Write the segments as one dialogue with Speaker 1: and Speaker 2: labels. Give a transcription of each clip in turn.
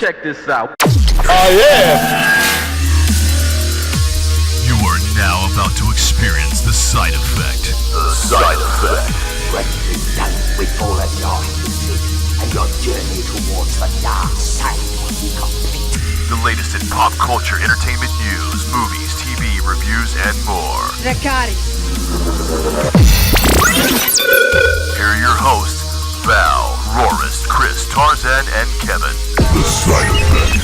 Speaker 1: Check this out.
Speaker 2: Oh, yeah!
Speaker 3: You are now about to experience the side effect. The side effect.
Speaker 4: When it is done with all of your hatred, and your journey towards the dark side will be complete.
Speaker 3: The latest in pop culture, entertainment news, movies, TV, reviews, and more.
Speaker 5: Dracarys.
Speaker 3: Here are your hosts, Val, Rorist, Chris, Tarzan, and Kevin. The side effect.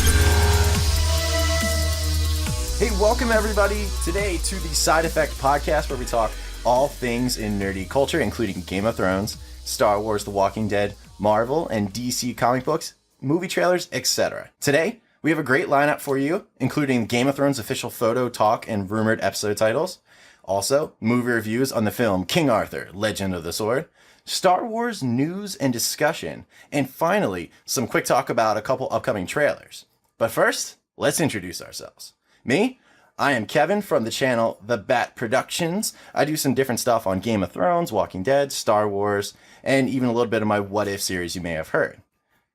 Speaker 6: Hey, welcome everybody today to the Side Effect Podcast, where we talk all things in nerdy culture, including Game of Thrones, Star Wars, The Walking Dead, Marvel, and DC comic books, movie trailers, etc. Today, we have a great lineup for you, including Game of Thrones official photo, talk, and rumored episode titles. Also, movie reviews on the film King Arthur, Legend of the Sword, Star Wars news and discussion, and finally, some quick talk about a couple upcoming trailers. But first, let's introduce ourselves. Me, I am Kevin from the channel The Bat Productions. I do some different stuff on Game of Thrones, Walking Dead, Star Wars, and even a little bit of my What If series you may have heard.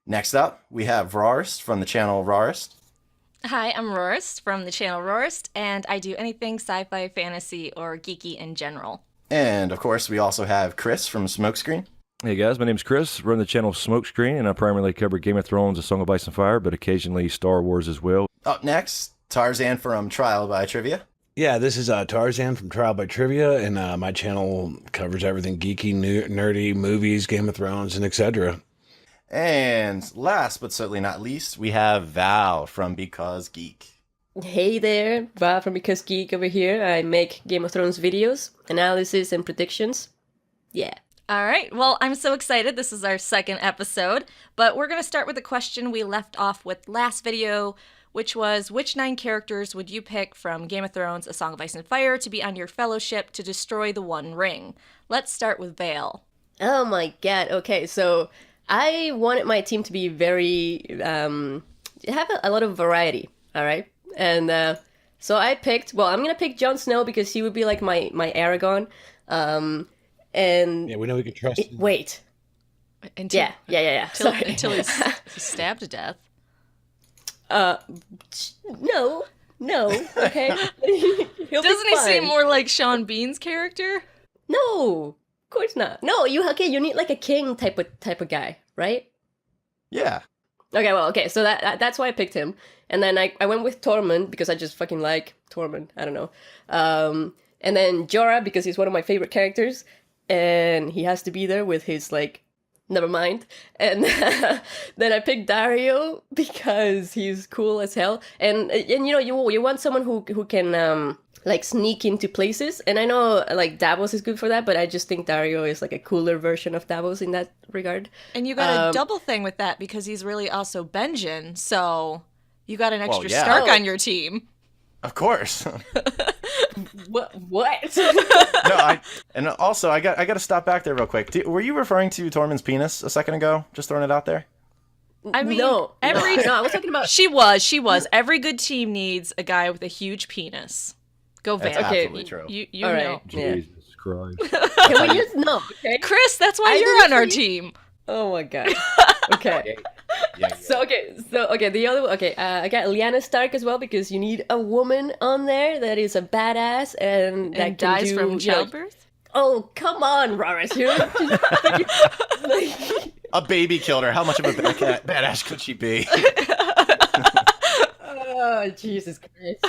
Speaker 6: Next up, we have Rorist from the channel Rorist.
Speaker 7: Hi, I'm Rorist from the channel Rorist, and I do anything sci-fi, fantasy, or geeky in general.
Speaker 6: And of course, we also have Chris from Smokescreen.
Speaker 8: Hey guys, my name's Chris, run the channel Smokescreen, and I primarily cover Game of Thrones, A Song of Ice and Fire, but occasionally Star Wars as well.
Speaker 6: Up next, Tarzan from Trial by Trivia.
Speaker 2: Yeah, this is Tarzan from Trial by Trivia, and my channel covers everything geeky, nerdy, movies, Game of Thrones, and etc.
Speaker 6: And last but certainly not least, we have Val from Because Geek.
Speaker 5: Hey there, Val from Because Geek over here. I make Game of Thrones videos, analysis, and predictions. Yeah.
Speaker 7: All right, well, I'm so excited. This is our second episode, but we're going to start with the question we left off with last video, which was, which 9 characters would you pick from Game of Thrones, A Song of Ice and Fire to be on your fellowship to destroy the One Ring? Let's start with Vale.
Speaker 5: Oh my god, okay, so I wanted my team to be very, have a lot of variety, alright? And so I picked, well, I'm gonna pick Jon Snow because he would be like my Aragorn. And
Speaker 2: Yeah, we know we can trust him.
Speaker 5: wait,
Speaker 7: Until
Speaker 5: Sorry.
Speaker 7: he's stabbed to death.
Speaker 5: No, okay. He'll be
Speaker 7: Doesn't he
Speaker 5: fine.
Speaker 7: seem more like Sean Bean's character?
Speaker 5: No, of course not. No, you need like a king type of guy, right?
Speaker 6: Yeah.
Speaker 5: Okay, so that's why I picked him. And then I went with Tormund because I just fucking like Tormund. I don't know. And then Jorah because he's one of my favorite characters, and he has to be there with his like, never mind. And then I picked Dario because he's cool as hell. And you know you want someone who can like sneak into places. And I know like Davos is good for that, but I just think Dario is like a cooler version of Davos in that regard.
Speaker 7: And you got a double thing with that because he's really also Benjen, so you got an extra
Speaker 6: yeah.
Speaker 7: Stark
Speaker 5: Oh.
Speaker 7: on your team.
Speaker 6: Of course.
Speaker 5: What?
Speaker 6: And also I got to stop back there real quick. Were you referring to Tormund's penis a second ago? Just throwing it out there.
Speaker 7: I mean,
Speaker 5: No,
Speaker 7: every
Speaker 5: no, I was talking about.
Speaker 7: She was. Every good team needs a guy with a huge penis. Go
Speaker 6: That's
Speaker 7: Van.
Speaker 5: Okay,
Speaker 6: absolutely true.
Speaker 7: You
Speaker 5: All
Speaker 7: know.
Speaker 5: right. Yeah.
Speaker 8: Jesus Christ.
Speaker 5: Can we just no? Okay.
Speaker 7: Chris, that's why
Speaker 5: I
Speaker 7: you're
Speaker 5: didn't
Speaker 7: on our
Speaker 5: see-
Speaker 7: team.
Speaker 5: Oh my god. Okay.
Speaker 6: Yeah.
Speaker 5: So the other I got Lyanna Stark as well because you need a woman on there that is a badass and that
Speaker 7: And
Speaker 5: can
Speaker 7: dies
Speaker 5: do,
Speaker 7: from
Speaker 5: you know,
Speaker 7: childbirth?
Speaker 5: oh come on, Roris, you're like,
Speaker 6: A baby killed her. How much of a badass could she be?
Speaker 5: oh Jesus Christ.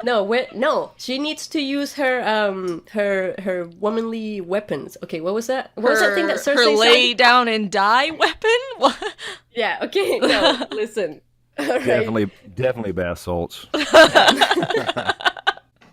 Speaker 5: No, she needs to use her womanly weapons. Okay, what was that? What was that thing that Cersei
Speaker 7: her lay
Speaker 5: said?
Speaker 7: down and die weapon? What?
Speaker 5: Yeah, okay, no, listen. All right.
Speaker 8: Definitely bath salts.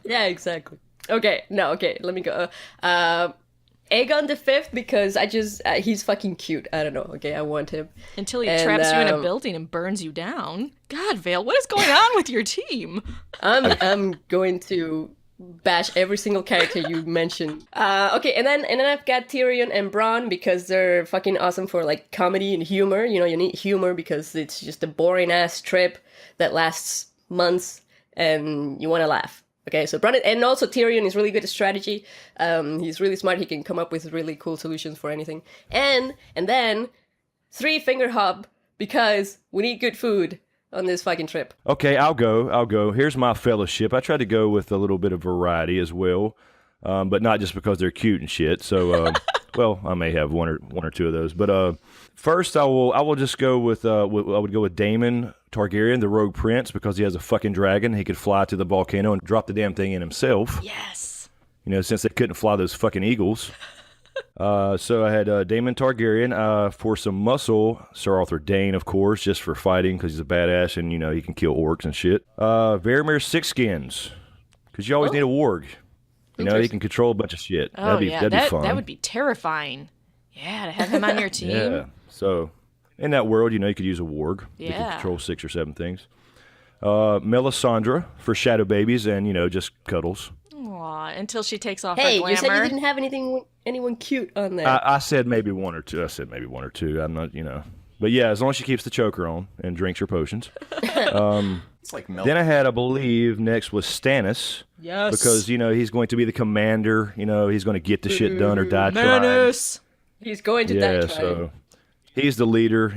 Speaker 5: Yeah, exactly. Okay, let me go. Aegon the Fifth because I just he's fucking cute. I don't know. Okay, I want him.
Speaker 7: Until he
Speaker 5: And,
Speaker 7: traps you in a building and burns you down. God, Vale, what is going on with your team?
Speaker 5: I'm going to bash every single character you mentioned. Okay, and then I've got Tyrion and Bronn because they're fucking awesome for like comedy and humor. You know, you need humor because it's just a boring ass trip that lasts months and you want to laugh. Okay, so Bronn, and also Tyrion is really good at strategy. He's really smart. He can come up with really cool solutions for anything. And then Three Finger Hub because we need good food on this fucking trip.
Speaker 8: Okay, I'll go. Here's my fellowship. I tried to go with a little bit of variety as well, but not just because they're cute and shit. So, well, I may have one or two of those. But first, I will just go with I would go with Daemon Targaryen, the Rogue Prince, because he has a fucking dragon. He could fly to the volcano and drop the damn thing in himself.
Speaker 7: Yes.
Speaker 8: You know, since they couldn't fly those fucking eagles. So I had Daemon Targaryen. For some muscle, Sir Arthur Dayne, of course, just for fighting because he's a badass and, you know, he can kill orcs and shit. Varamir Sixskins, because you always need a warg. You know, he can control a bunch of shit.
Speaker 7: Oh,
Speaker 8: That'd be fun.
Speaker 7: That would be terrifying. Yeah, to have him on your team.
Speaker 8: Yeah. So in that world, you know, you could use a warg. They can
Speaker 7: Yeah.
Speaker 8: control 6 or 7 things. Melisandre for shadow babies and, you know, just cuddles.
Speaker 7: Aw, until she takes off
Speaker 5: Hey,
Speaker 7: her glamour.
Speaker 5: you said you didn't have anyone cute on there.
Speaker 8: I said maybe one or two. I'm not, you know. But yeah, as long as she keeps the choker on and drinks her potions.
Speaker 6: It's like milk.
Speaker 8: Then I had, I believe, next was Stannis.
Speaker 7: Yes.
Speaker 8: Because, you know, he's going to be the commander. You know, he's going to get the shit done or die trying.
Speaker 7: Menace.
Speaker 5: He's going to
Speaker 8: Yeah,
Speaker 5: die trying.
Speaker 8: so he's the leader.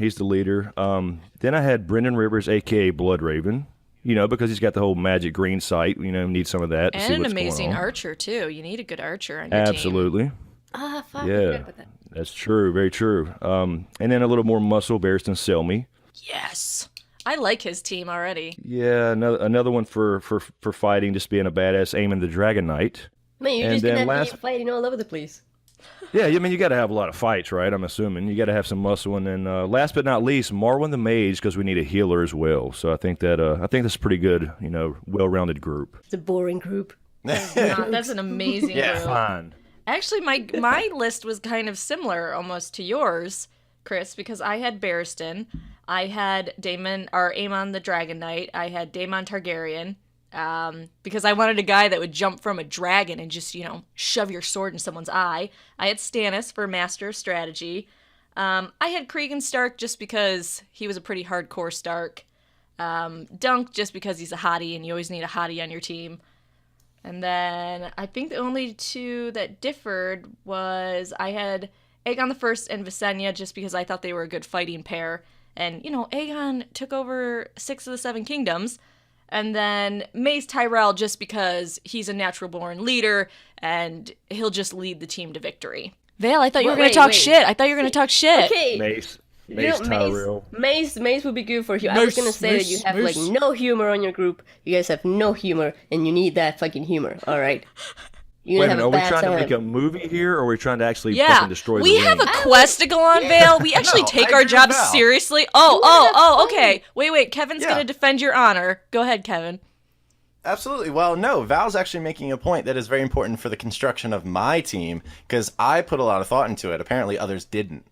Speaker 8: Then I had Brendan Rivers, a.k.a. Bloodraven. You know, because he's got the whole magic green sight. You know, need some of that to see
Speaker 7: And an
Speaker 8: what's
Speaker 7: amazing
Speaker 8: going on.
Speaker 7: archer, too. You need a good archer on your team.
Speaker 8: Absolutely.
Speaker 5: Ah, fuck. I
Speaker 8: Yeah,
Speaker 5: forgot about that.
Speaker 8: that's true. Very true. And then a little more muscle, Barristan Selmy.
Speaker 7: Yes. I like his team already.
Speaker 8: Yeah, another one for fighting, just being a badass, Aemon the Dragon Knight.
Speaker 5: Man, you're
Speaker 8: And
Speaker 5: just gonna
Speaker 8: then
Speaker 5: have
Speaker 8: last-
Speaker 5: me fighting all over the place.
Speaker 8: Yeah, I mean, you got to have a lot of fights, right? I'm assuming you got to have some muscle, and then last but not least, Marwyn the Mage, because we need a healer as well. So I think that's a pretty good, you know, well-rounded group.
Speaker 5: It's a boring group.
Speaker 7: That's an amazing group.
Speaker 8: Fine.
Speaker 7: Actually, my list was kind of similar almost to yours, Chris, because I had Barristan, I had Aemon the Dragon Knight, I had Daemon Targaryen, because I wanted a guy that would jump from a dragon and just, you know, shove your sword in someone's eye. I had Stannis for Master of Strategy. I had Cregan Stark just because he was a pretty hardcore Stark. Dunk just because he's a hottie and you always need a hottie on your team. And then I think the only two that differed was I had Aegon the First and Visenya just because I thought they were a good fighting pair. And, you know, Aegon took over 6 of the 7 kingdoms. And then Mace Tyrell just because he's a natural-born leader and he'll just lead the team to victory. Vale, I thought you were going to talk shit. I thought you were going to talk shit.
Speaker 5: Okay.
Speaker 8: Mace
Speaker 5: You know,
Speaker 8: Tyrell.
Speaker 5: Mace would be good for you. I was gonna say that you have like no humor on your group. You guys have no humor, and you need that fucking humor. All right. You
Speaker 8: Wait a
Speaker 5: have
Speaker 8: minute, are
Speaker 5: a
Speaker 8: we
Speaker 5: bad
Speaker 8: trying to
Speaker 5: time.
Speaker 8: make a movie here, or are we trying to actually
Speaker 7: Yeah,
Speaker 8: fucking destroy the
Speaker 7: we
Speaker 8: ring?
Speaker 7: have a quest to go on, Vale. We actually
Speaker 6: No,
Speaker 7: take
Speaker 6: I
Speaker 7: our
Speaker 6: agree with
Speaker 7: jobs
Speaker 6: Val.
Speaker 7: seriously. Okay. Wait. Kevin's
Speaker 6: Yeah.
Speaker 7: going to defend your honor. Go ahead, Kevin.
Speaker 6: Absolutely. Well, no, Val's actually making a point that is very important for the construction of my team because I put a lot of thought into it. Apparently, others didn't.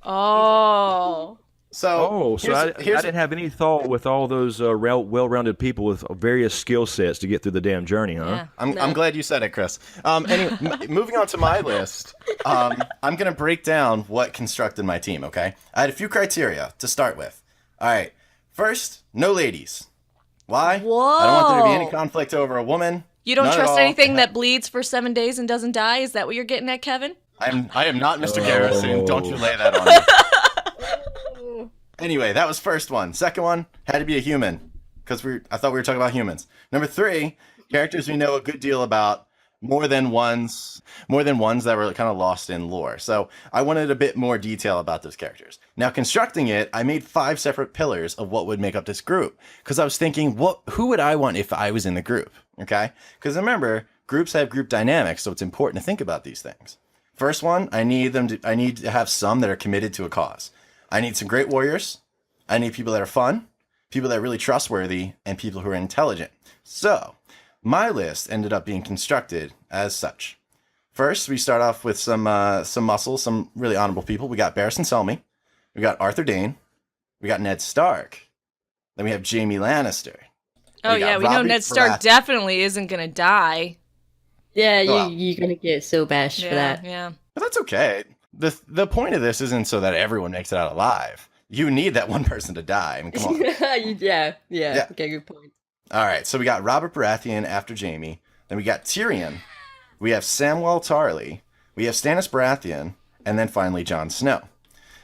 Speaker 7: Oh.
Speaker 6: So,
Speaker 8: So I didn't have any thought with all those well-rounded people with various skill sets to get through the damn journey, huh?
Speaker 7: Yeah.
Speaker 6: I'm glad you said it, Chris. Anyway, moving on to my list, I'm going to break down what constructed my team, okay? I had a few criteria to start with. All right. First, no ladies. Why?
Speaker 7: Whoa.
Speaker 6: I don't want there to be any conflict over a woman.
Speaker 7: You don't
Speaker 6: None at
Speaker 7: trust
Speaker 6: all.
Speaker 7: anything that bleeds for 7 days and doesn't die? Is that what you're getting at, Kevin?
Speaker 6: I am not Mr. Garrison. Don't you lay that on me. Anyway, that was first one. Second one had to be a human because I thought we were talking about humans. Number 3, characters we know a good deal about, more than ones that were kind of lost in lore. So I wanted a bit more detail about those characters. Now, constructing it, I made 5 separate pillars of what would make up this group because I was thinking, who would I want if I was in the group? Okay, because remember, groups have group dynamics, so it's important to think about these things. First one, I need to have some that are committed to a cause. I need some great warriors. I need people that are fun, people that are really trustworthy, and people who are intelligent. So, my list ended up being constructed as such. First, we start off with some muscle, some really honorable people. We got Barristan Selmy. We got Arthur Dayne. We got Ned Stark. Then we have Jaime Lannister.
Speaker 7: Oh,
Speaker 6: We got
Speaker 7: yeah. We know
Speaker 6: Robert
Speaker 7: Ned Stark
Speaker 6: Baratheon.
Speaker 7: definitely isn't going to die.
Speaker 5: Yeah,
Speaker 6: Well.
Speaker 5: you're gonna get so bashed for that.
Speaker 7: Yeah.
Speaker 6: But that's okay. The point of this isn't so that everyone makes it out alive. You need that one person to die. I mean, come on.
Speaker 5: Yeah.
Speaker 6: Yeah.
Speaker 5: Okay, good point.
Speaker 6: All right, so we got Robert Baratheon after Jaime. Then we got Tyrion. We have Samwell Tarly. We have Stannis Baratheon. And then finally Jon Snow.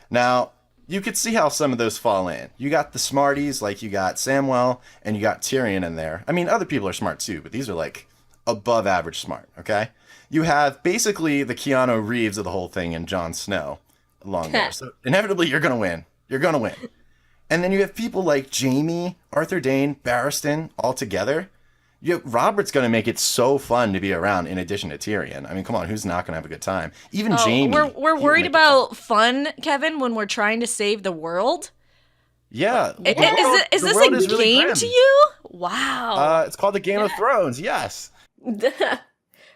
Speaker 6: Now, you could see how some of those fall in. You got the smarties, like you got Samwell, and you got Tyrion in there. I mean, other people are smart too, but these are like above average smart, okay? You have basically the Keanu Reeves of the whole thing and Jon Snow along there. So inevitably, you're going to win. You're going to win. And then you have people like Jaime, Arthur Dayne, Barristan all together. Robert's going to make it so fun to be around in addition to Tyrion. I mean, come on, who's not going to have a good time? Even Jaime.
Speaker 7: We're worried about fun, Kevin, when we're trying to save the world?
Speaker 6: Yeah.
Speaker 7: Is this a
Speaker 6: really
Speaker 7: game
Speaker 6: grim.
Speaker 7: to you? Wow.
Speaker 6: It's called the Game of Thrones, yes.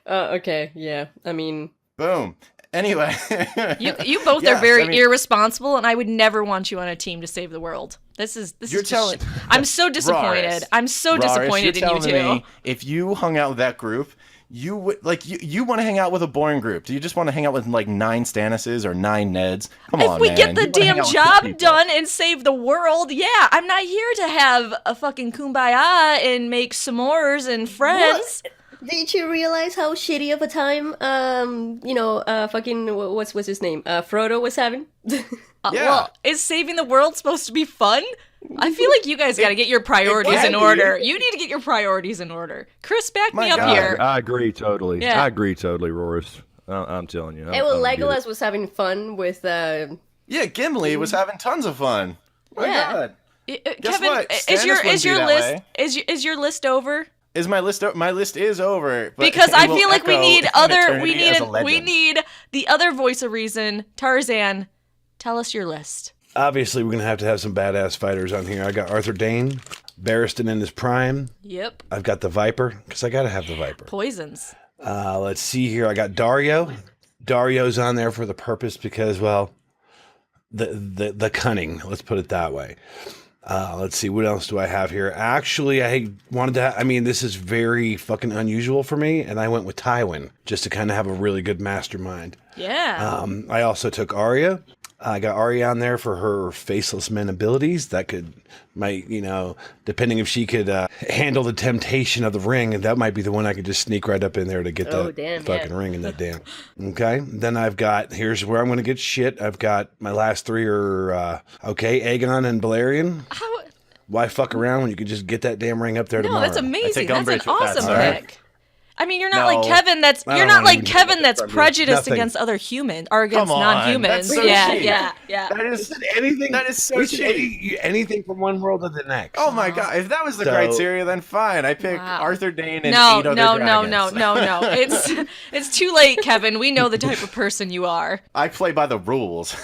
Speaker 5: Okay, yeah. I mean,
Speaker 6: Boom. Anyway.
Speaker 7: You both are
Speaker 6: Yes,
Speaker 7: very
Speaker 6: I mean-
Speaker 7: irresponsible, and I would never want you on a team to save the world. This is
Speaker 6: You're
Speaker 7: just
Speaker 6: telling-
Speaker 7: I'm so disappointed.
Speaker 6: Roris,
Speaker 7: I'm so
Speaker 6: Roris,
Speaker 7: disappointed
Speaker 6: you're
Speaker 7: in you two.
Speaker 6: telling me if you hung out with that group, you would you want to hang out with a boring group. Do you just want to hang out with like 9 Stannises or 9 Neds? Come on,
Speaker 7: If we
Speaker 6: man.
Speaker 7: get the
Speaker 6: You wanna hang
Speaker 7: damn
Speaker 6: out with
Speaker 7: job
Speaker 6: good people.
Speaker 7: done and save the world, yeah, I'm not here to have a fucking kumbaya and make s'mores and friends.
Speaker 5: did you realize how shitty of a time, fucking, what's his name? Frodo was having?
Speaker 6: Yeah.
Speaker 7: Well, is saving the world supposed to be fun? I feel like you guys got to get your priorities
Speaker 6: can
Speaker 7: in
Speaker 6: be.
Speaker 7: order. You need to get your priorities in order. Chris, back
Speaker 6: My
Speaker 7: me up
Speaker 6: God.
Speaker 7: here.
Speaker 8: I agree totally.
Speaker 7: Yeah.
Speaker 8: I agree totally, Roris. I'm telling you.
Speaker 5: Hey, well,
Speaker 8: I don't get
Speaker 5: Legolas was having fun with,
Speaker 6: Yeah, Gimli was having tons of fun. My
Speaker 5: Yeah.
Speaker 6: God.
Speaker 7: Guess
Speaker 6: Kevin,
Speaker 7: what?
Speaker 6: Stannis
Speaker 7: Is your
Speaker 6: wouldn't be that
Speaker 7: list
Speaker 6: way.
Speaker 7: is your list over?
Speaker 6: Is my list my list is over. But
Speaker 7: Because
Speaker 6: it
Speaker 7: I
Speaker 6: will
Speaker 7: feel like we
Speaker 6: echo
Speaker 7: need
Speaker 6: in
Speaker 7: other
Speaker 6: eternity as a legend.
Speaker 7: we need the other voice of reason. Tarzan, tell us your list.
Speaker 2: Obviously, we're going to have some badass fighters on here. I got Arthur Dayne, Barristan in his prime.
Speaker 7: Yep.
Speaker 2: I've got the Viper, because I got to have the Viper.
Speaker 7: Poisons.
Speaker 2: Let's see here. I got Dario. Dario's on there for the purpose because, well, the cunning. Let's put it that way. Let's see. What else do I have here? Actually, I wanted to. I mean, this is very fucking unusual for me, and I went with Tywin just to kind of have a really good mastermind.
Speaker 7: Yeah.
Speaker 2: I also took Arya. I got Arya on there for her faceless men abilities. That might, depending if she could handle the temptation of the ring, and that might be the one I could just sneak right up in there to get
Speaker 5: Oh,
Speaker 2: that
Speaker 5: damn,
Speaker 2: fucking
Speaker 5: yeah.
Speaker 2: ring in that damn. Okay. Then I've got, here's where I'm going to get shit. I've got my last 3 are, Aegon and Balerion.
Speaker 7: How?
Speaker 2: Why fuck around when you could just get that damn ring up there
Speaker 7: No,
Speaker 2: tomorrow?
Speaker 7: that's amazing.
Speaker 6: take
Speaker 7: That's an
Speaker 6: umbrage with that,
Speaker 7: awesome
Speaker 6: sir.
Speaker 7: pick. I mean, you're not like
Speaker 6: No.
Speaker 7: Kevin.
Speaker 2: I
Speaker 7: You're
Speaker 2: don't
Speaker 7: not
Speaker 2: wanna
Speaker 7: like
Speaker 2: even
Speaker 7: Kevin
Speaker 2: get
Speaker 7: that's
Speaker 2: from you.
Speaker 7: prejudiced
Speaker 2: Nothing.
Speaker 7: against other humans or against
Speaker 6: Come on,
Speaker 7: non-humans.
Speaker 6: that's so
Speaker 7: yeah,
Speaker 6: cheap.
Speaker 7: yeah.
Speaker 6: That is
Speaker 2: Anything.
Speaker 6: That is so
Speaker 2: we should
Speaker 6: cheap.
Speaker 2: anything from one world to the next.
Speaker 6: Oh my God! If that was the
Speaker 2: So-
Speaker 6: criteria, then fine. I pick
Speaker 7: Wow.
Speaker 6: Arthur Dayne and
Speaker 7: No,
Speaker 6: 8 other
Speaker 7: no,
Speaker 6: dragons.
Speaker 7: no. It's too late, Kevin. We know the type of person you are.
Speaker 6: I play by the rules.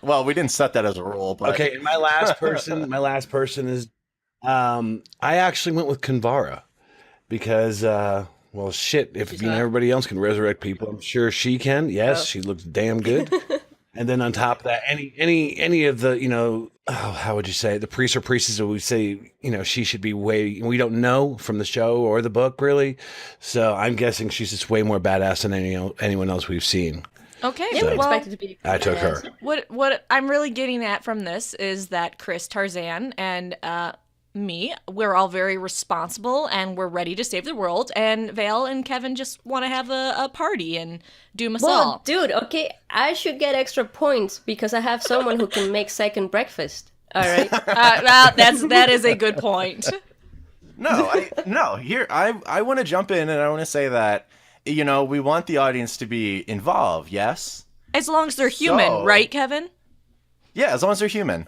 Speaker 6: Well, we didn't set that as a rule, but
Speaker 2: Okay, and my last person is I actually went with Kinvara because well shit, if everybody else can resurrect people, I'm sure she can. Yes, she looks damn good. And then on top of that, any of the, how would you say it? The priests or priestesses would say, she should be way, we don't know from the show or the book really. So I'm guessing she's just way more badass than anyone else we've seen.
Speaker 7: Okay,
Speaker 5: Yeah, we
Speaker 7: well,
Speaker 5: expected to be.
Speaker 2: I took her.
Speaker 7: what I'm really getting at from this is that Chris, Tarzan, and me, we're all very responsible and we're ready to save the world. And Vale and Kevin just want to have a party and doom us
Speaker 5: Well,
Speaker 7: all.
Speaker 5: dude, okay, I should get extra points because I have someone who can make second breakfast. All right.
Speaker 7: That is a good point.
Speaker 6: no. Here, I want to jump in and I want to say that we want the audience to be involved. Yes.
Speaker 7: As long as they're human,
Speaker 6: So-
Speaker 7: right, Kevin?
Speaker 6: Yeah, as long as they're human.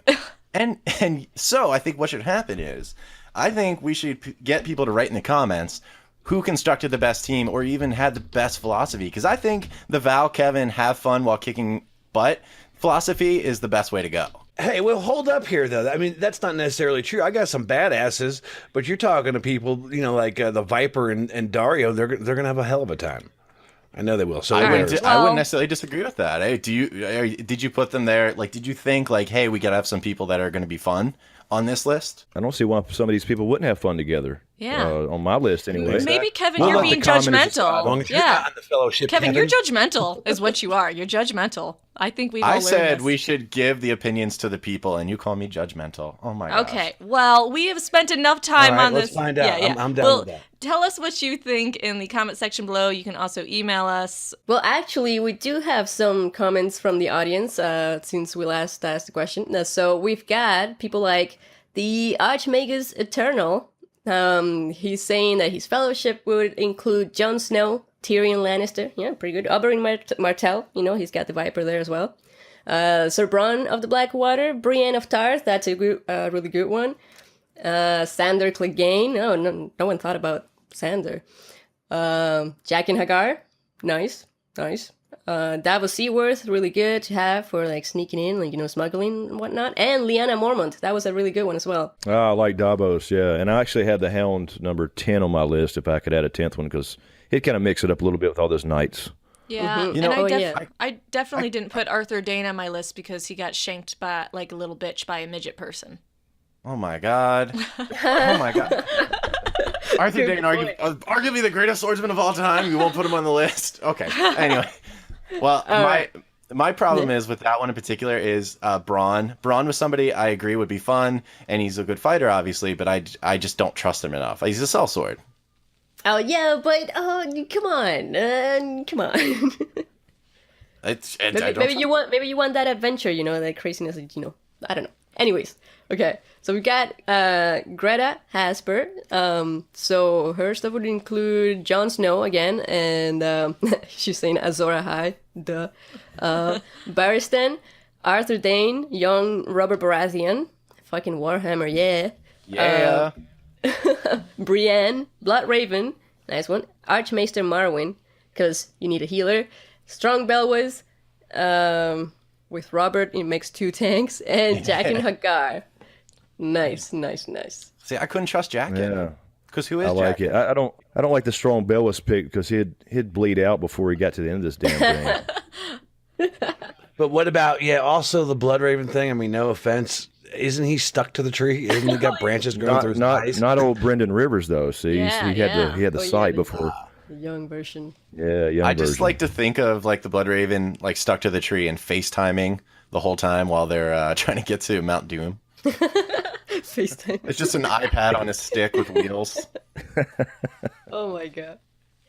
Speaker 6: and so I think what should happen is, I think we should get people to write in the comments who constructed the best team or even had the best philosophy. Because I think the Val, Kevin, have fun while kicking butt philosophy is the best way to go.
Speaker 2: Hey, well, hold up here, though. I mean, that's not necessarily true. I got some badasses, but you're talking to people, like the Viper and Dario. They're gonna have a hell of a time. I know they will. So
Speaker 6: I
Speaker 2: there.
Speaker 6: wouldn't
Speaker 7: Well-
Speaker 6: necessarily disagree with that. Hey, did you put them there? Like, did you think like, hey, we gotta have some people that are going to be fun, on this list.
Speaker 8: I don't see why some of these people wouldn't have fun together.
Speaker 7: Yeah.
Speaker 8: On my list, anyway.
Speaker 7: Maybe, Kevin,
Speaker 8: We'll
Speaker 7: you're
Speaker 8: let the
Speaker 7: being
Speaker 8: commenters decide.
Speaker 2: As long
Speaker 7: judgmental.
Speaker 2: as you're
Speaker 7: Yeah.
Speaker 2: not on the fellowship,
Speaker 7: Kevin, you're judgmental is what you are. You're judgmental. I think we've all
Speaker 6: I
Speaker 7: learned
Speaker 6: said
Speaker 7: this.
Speaker 6: we should give the opinions to the people, and you call me judgmental. Oh my gosh.
Speaker 7: Okay, well, we have spent enough time
Speaker 2: All right,
Speaker 7: on
Speaker 2: let's
Speaker 7: this.
Speaker 2: find out.
Speaker 7: Yeah, yeah.
Speaker 2: I'm down
Speaker 7: Well,
Speaker 2: with that.
Speaker 7: tell us what you think in the comment section below. You can also email us.
Speaker 5: Well, actually, we do have some comments from the audience since we last asked the question. So we've got people like the Archmagus Eternal. He's saying that his fellowship would include Jon Snow, Tyrion Lannister. Yeah, pretty good. Oberyn Martell. You know, he's got the Viper there as well. Sir Bronn of the Blackwater, Brienne of Tarth. That's a good, really good one. Sandor Clegane. Oh, no one thought about Sandor. Jaqen H'ghar. Nice. Davos Seaworth, really good to have for like sneaking in, like, you know, smuggling and whatnot. And Lyanna Mormont, that was a really good one as well.
Speaker 8: I like Davos, yeah. And I actually had the Hound number 10 on my list if I could add a 10th one, because it kind of mix it up a little bit with all those knights.
Speaker 7: Yeah,
Speaker 5: Mhm.
Speaker 6: You know-
Speaker 7: and I definitely didn't put Arthur Dane on my list because he got shanked by like a little bitch by a midget person.
Speaker 6: Oh my god. Oh my god. Arthur Dane, arguably the greatest swordsman of all time. You won't put him on the list. Okay. Anyway. Well, my problem is with that one in particular is Braun. Braun was somebody I agree would be fun, and he's a good fighter, obviously, but I just don't trust him enough. He's a sellsword.
Speaker 5: Oh, yeah, but, come on. Come on. Maybe you want that adventure, you know, that craziness, you know. I don't know. Anyways, okay. So we got Greta Hasper. So her stuff would include Jon Snow again, and she's saying Azor Ahai, duh. Barristan, Arthur Dane, young Robert Baratheon, fucking Warhammer, yeah.
Speaker 6: Yeah.
Speaker 5: Brienne, Blood Raven, nice one. Archmaester Marwyn, because you need a healer. Strong Belwas, with Robert, it makes 2 tanks, and Jaqen H'ghar. Nice.
Speaker 6: See, I couldn't trust Jack.
Speaker 8: Yeah.
Speaker 6: Because who is
Speaker 8: I like
Speaker 6: Jack?
Speaker 8: it. I don't like the strong Bellis pick because he'd bleed out before he got to the end of this damn thing.
Speaker 2: But what about, also the Blood Raven thing? I mean, no offense. Isn't he stuck to the tree? Isn't he got branches growing through his eyes?
Speaker 8: not old Brendan Rivers though. See,
Speaker 7: Yeah,
Speaker 8: he had the sight before.
Speaker 5: The young version.
Speaker 8: Yeah, young
Speaker 6: I just
Speaker 8: version.
Speaker 6: like to think of like the Blood Raven like stuck to the tree and FaceTiming the whole time while they're trying to get to Mount Doom.
Speaker 5: FaceTime.
Speaker 6: It's just an iPad on a stick with wheels.
Speaker 5: Oh my god.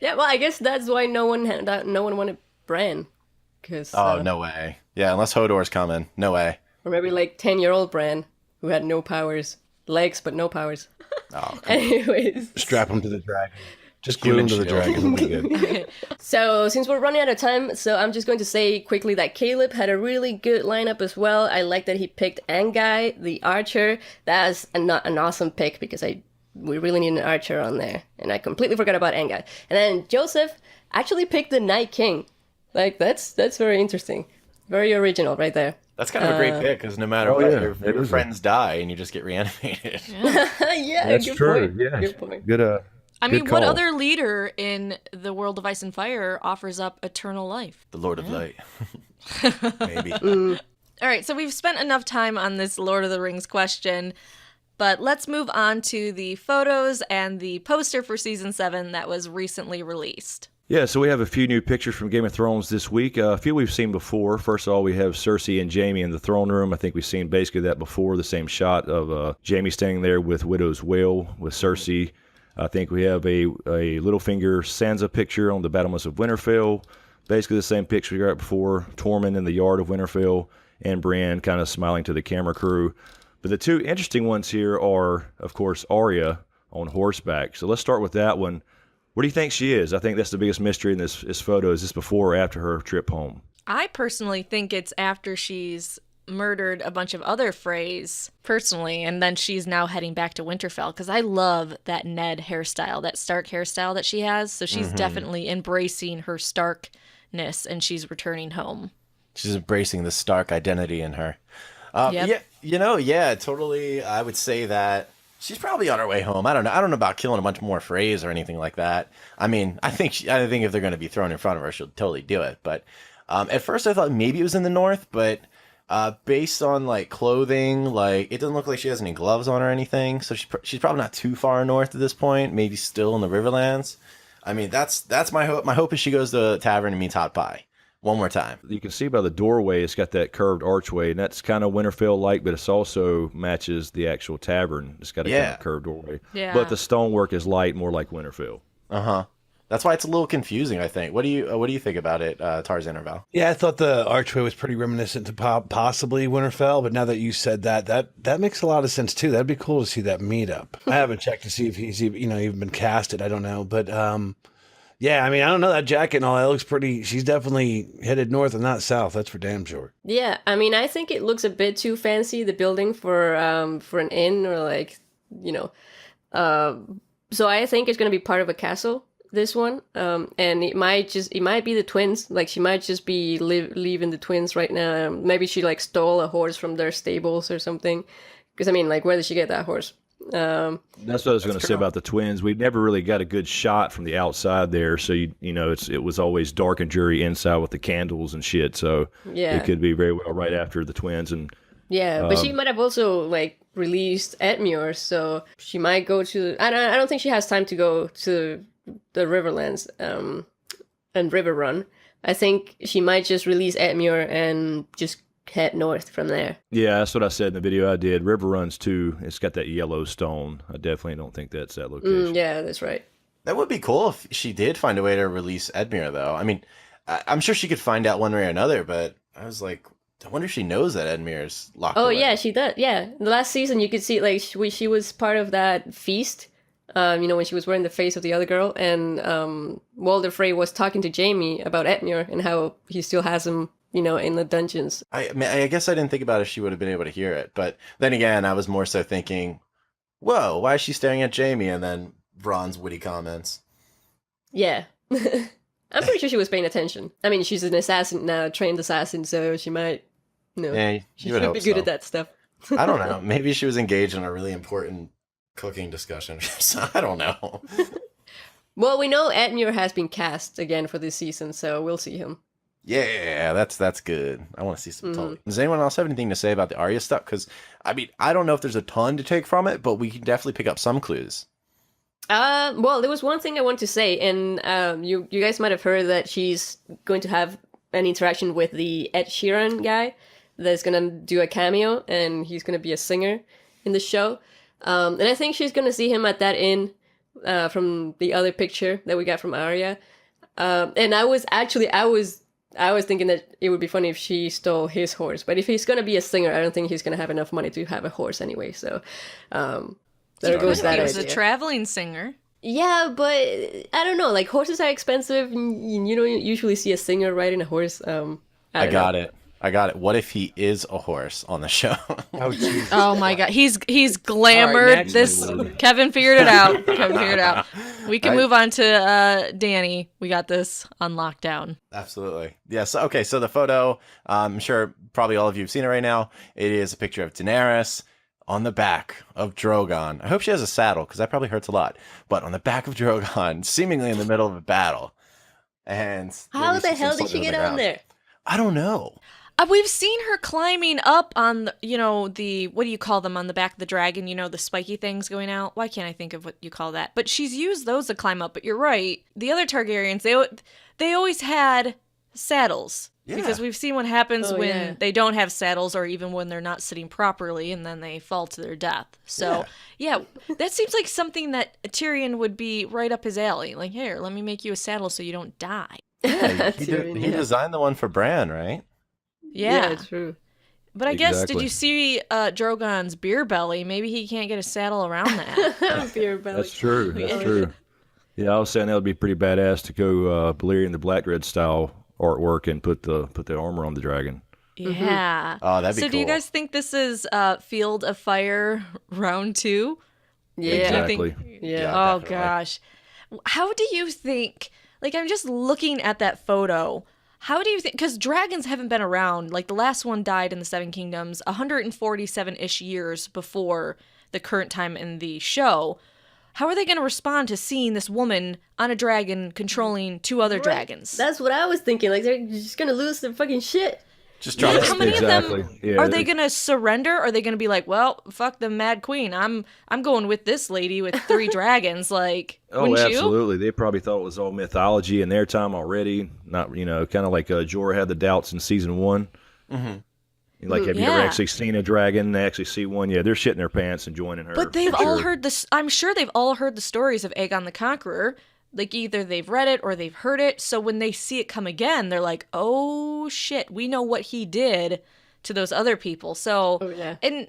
Speaker 5: Yeah, well, I guess that's why no one wanted Bran. Cause,
Speaker 6: Oh, no way. Yeah, unless Hodor's coming. No way.
Speaker 5: Or maybe like 10-year-old Bran, who had no powers. Legs, but no powers.
Speaker 6: Oh,
Speaker 5: Anyways.
Speaker 2: Strap him to the dragon. Just glue him to the
Speaker 6: shield.
Speaker 2: dragon. It'll be good.
Speaker 5: So, since we're running out of time, so I'm just going to say quickly that Caleb had a really good lineup as well. I like that he picked Angai, the archer. That's an awesome pick because we really need an archer on there. And I completely forgot about Angai. And then Joseph actually picked the Night King. Like, that's very interesting. Very original right there.
Speaker 6: that's kind of a great pick because no matter what, your friends die and you just get reanimated.
Speaker 5: Yeah,
Speaker 8: That's
Speaker 5: good
Speaker 8: true.
Speaker 5: point.
Speaker 8: Yeah,
Speaker 5: Good point.
Speaker 8: good.
Speaker 7: I
Speaker 8: Good
Speaker 7: mean, what
Speaker 8: call.
Speaker 7: other leader in the world of Ice and Fire offers up eternal life?
Speaker 6: The Lord of Light. Maybe.
Speaker 7: All right, so we've spent enough time on this Lord of the Rings question, but let's move on to the photos and the poster for season 7 that was recently released.
Speaker 8: Yeah, so we have a few new pictures from Game of Thrones this week. A few we've seen before. First of all, we have Cersei and Jaime in the throne room. I think we've seen basically that before, the same shot of Jaime standing there with Widow's Wail with Cersei. I think we have a Littlefinger Sansa picture on the battlements of Winterfell. Basically the same picture we got before. Tormund in the yard of Winterfell and Brienne kind of smiling to the camera crew. But the two interesting ones here are, of course, Arya on horseback. So let's start with that one. Where do you think she is? I think that's the biggest mystery in this photo. Is this before or after her trip home?
Speaker 7: I personally think it's after she's murdered a bunch of other Freys, personally, and then she's now heading back to Winterfell, because I love that Ned hairstyle, that Stark hairstyle that she has. So she's definitely embracing her Starkness, and she's returning home.
Speaker 6: She's embracing the Stark identity in her.
Speaker 7: Yep.
Speaker 6: Yeah, totally. I would say that she's probably on her way home. I don't know about killing a bunch more Freys or anything like that. I mean, I think if they're going to be thrown in front of her, she'll totally do it. But at first I thought maybe it was in the north, but Based on like clothing, like it doesn't look like she has any gloves on or anything. So she's probably not too far north at this point. Maybe still in the Riverlands. I mean, that's my hope. My hope is she goes to the tavern and meets Hot Pie one more time.
Speaker 8: You can see by the doorway, it's got that curved archway, and that's kind of Winterfell-like, but it's also matches the actual tavern. It's got a kind of curved doorway.
Speaker 7: Yeah.
Speaker 8: But the stonework is light, more like Winterfell.
Speaker 6: That's why it's a little confusing, I think. What do you think about it, Tarzan or Val?
Speaker 2: Yeah, I thought the archway was pretty reminiscent to possibly Winterfell, but now that you said that makes a lot of sense too. That'd be cool to see that meetup. I haven't checked to see if he's even been casted. I don't know, but yeah, I mean, I don't know, that jacket and all that looks pretty. She's definitely headed north and not south. That's for damn sure.
Speaker 5: Yeah, I mean, I think it looks a bit too fancy, the building for an inn or like, you know. So I think it's gonna be part of a castle, this one, and it might be the twins. Like she might just be leaving the twins right now. Maybe she like stole a horse from their stables or something. Because I mean, like, where did she get that horse?
Speaker 8: That's what I was going to say about the twins. We never really got a good shot from the outside there, so you know it was always dark and dreary inside with the candles and shit. So
Speaker 5: yeah,
Speaker 8: it could be very well right after the twins. And
Speaker 5: yeah, but she might have also like released Edmure, so she might go to. I don't think she has time to go to the Riverlands and River Run. I think she might just release Edmure and just head north from there.
Speaker 8: Yeah, that's what I said in the video I did. River Runs too. It's got that yellow stone. I definitely don't think that's that location.
Speaker 5: Yeah, that's right.
Speaker 6: That would be cool if she did find a way to release Edmure, though. I mean, I'm sure she could find out one way or another, but I was like, I wonder if she knows that Edmure's locked away.
Speaker 5: Oh, yeah, she does. Yeah. The last season, you could see, like, she was part of that feast, when she was wearing the face of the other girl, and Walder Frey was talking to Jaime about Edmure and how he still has him, in the dungeons.
Speaker 6: I mean, I guess I didn't think about if she would have been able to hear it, but then again, I was more so thinking, whoa, why is she staring at Jaime? And then Bronn's witty comments.
Speaker 5: Yeah. I'm pretty sure she was paying attention. I mean, she's an assassin now, a trained assassin, so she might,
Speaker 6: Yeah,
Speaker 5: she
Speaker 6: you would
Speaker 5: should
Speaker 6: hope
Speaker 5: be good
Speaker 6: so.
Speaker 5: at that stuff.
Speaker 6: I don't know. Maybe she was engaged in a really important cooking discussion. I don't know.
Speaker 5: Well, we know Edmure has been cast again for this season, so we'll see him.
Speaker 6: Yeah, that's good. I want to see some Tully. Does anyone else have anything to say about the Arya stuff? Because, I mean, I don't know if there's a ton to take from it, but we can definitely pick up some clues.
Speaker 5: Well, there was one thing I want to say, and you guys might have heard that she's going to have an interaction with the Ed Sheeran guy that's going to do a cameo, and he's going to be a singer in the show. And I think she's going to see him at that inn from the other picture that we got from Arya. And I was thinking that it would be funny if she stole his horse, but if he's going to be a singer, I don't think he's going to have enough money to have a horse anyway, so... there goes that
Speaker 7: He was a
Speaker 5: idea.
Speaker 7: traveling singer.
Speaker 5: Yeah, but I don't know. Like, horses are expensive. And you don't usually see a singer riding a horse.
Speaker 6: I got it. What if he is a horse on the show?
Speaker 2: Oh, Jesus.
Speaker 7: Oh my god, he's glamored.
Speaker 2: All right, next.
Speaker 7: This Kevin figured it out. We can move on to Danny. We got this on lockdown.
Speaker 6: Absolutely. Yes. Okay. So the photo, I'm sure probably all of you have seen it right now. It is a picture of Daenerys on the back of Drogon. I hope she has a saddle because that probably hurts a lot. But on the back of Drogon, seemingly in the middle of a battle. And
Speaker 5: How
Speaker 6: maybe
Speaker 5: the hell did
Speaker 6: something
Speaker 5: she
Speaker 6: the
Speaker 5: get on
Speaker 6: ground.
Speaker 5: there?
Speaker 6: I don't know.
Speaker 7: We've seen her climbing up on the what do you call them on the back of the dragon? The spiky things going out. Why can't I think of what you call that? But she's used those to climb up. But you're right. The other Targaryens, they always had saddles.
Speaker 6: Yeah.
Speaker 7: Because we've seen what happens when
Speaker 5: yeah.
Speaker 7: they don't have saddles, or even when they're not sitting properly, and then they fall to their death. So yeah, that seems like something that Tyrion would be right up his alley. Like, here, let me make you a saddle so you don't die.
Speaker 6: Yeah,
Speaker 5: Tyrion,
Speaker 6: he
Speaker 5: yeah.
Speaker 6: designed the one for Bran, right?
Speaker 7: Yeah.
Speaker 5: True.
Speaker 7: But I guess, did
Speaker 8: Exactly.
Speaker 7: you see Drogon's beer belly? Maybe he can't get a saddle around that.
Speaker 5: Beer belly.
Speaker 8: That's true. That's true. Yeah, I was saying that would be pretty badass to go Balerion the Blackred style artwork and put the armor on the dragon.
Speaker 7: Yeah.
Speaker 6: Oh, that'd be
Speaker 7: So
Speaker 6: cool.
Speaker 7: do you guys think this is Field of Fire round 2?
Speaker 5: Yeah.
Speaker 8: Exactly.
Speaker 5: Yeah.
Speaker 7: Oh,
Speaker 6: definitely.
Speaker 7: gosh. How do you think, like, I'm just looking at that photo. How do you think, because dragons haven't been around, like the last one died in the Seven Kingdoms 147-ish years before the current time in the show. How are they going to respond to seeing this woman on a dragon controlling two other dragons?
Speaker 5: That's what I was thinking. Like, they're just gonna lose their fucking shit.
Speaker 6: Just drop it.
Speaker 7: How many of
Speaker 8: Exactly.
Speaker 7: them
Speaker 8: Yeah,
Speaker 7: are they going to surrender? Are they going to be like, well, fuck the Mad Queen. I'm going with this lady with 3 dragons. Like,
Speaker 8: Oh,
Speaker 7: wouldn't you?
Speaker 8: absolutely. They probably thought it was all mythology in their time already. Not, kind of like Jorah had the doubts in season 1. Like, have you ever
Speaker 7: Yeah.
Speaker 8: actually seen a dragon? They actually see one. Yeah, they're shitting their pants and joining her.
Speaker 7: But they've
Speaker 8: for
Speaker 7: all
Speaker 8: sure.
Speaker 7: heard this. I'm sure they've all heard the stories of Aegon the Conqueror. Like, either they've read it or they've heard it. So when they see it come again, they're like, oh shit, we know what he did to those other people. So,
Speaker 5: Oh, yeah.
Speaker 7: and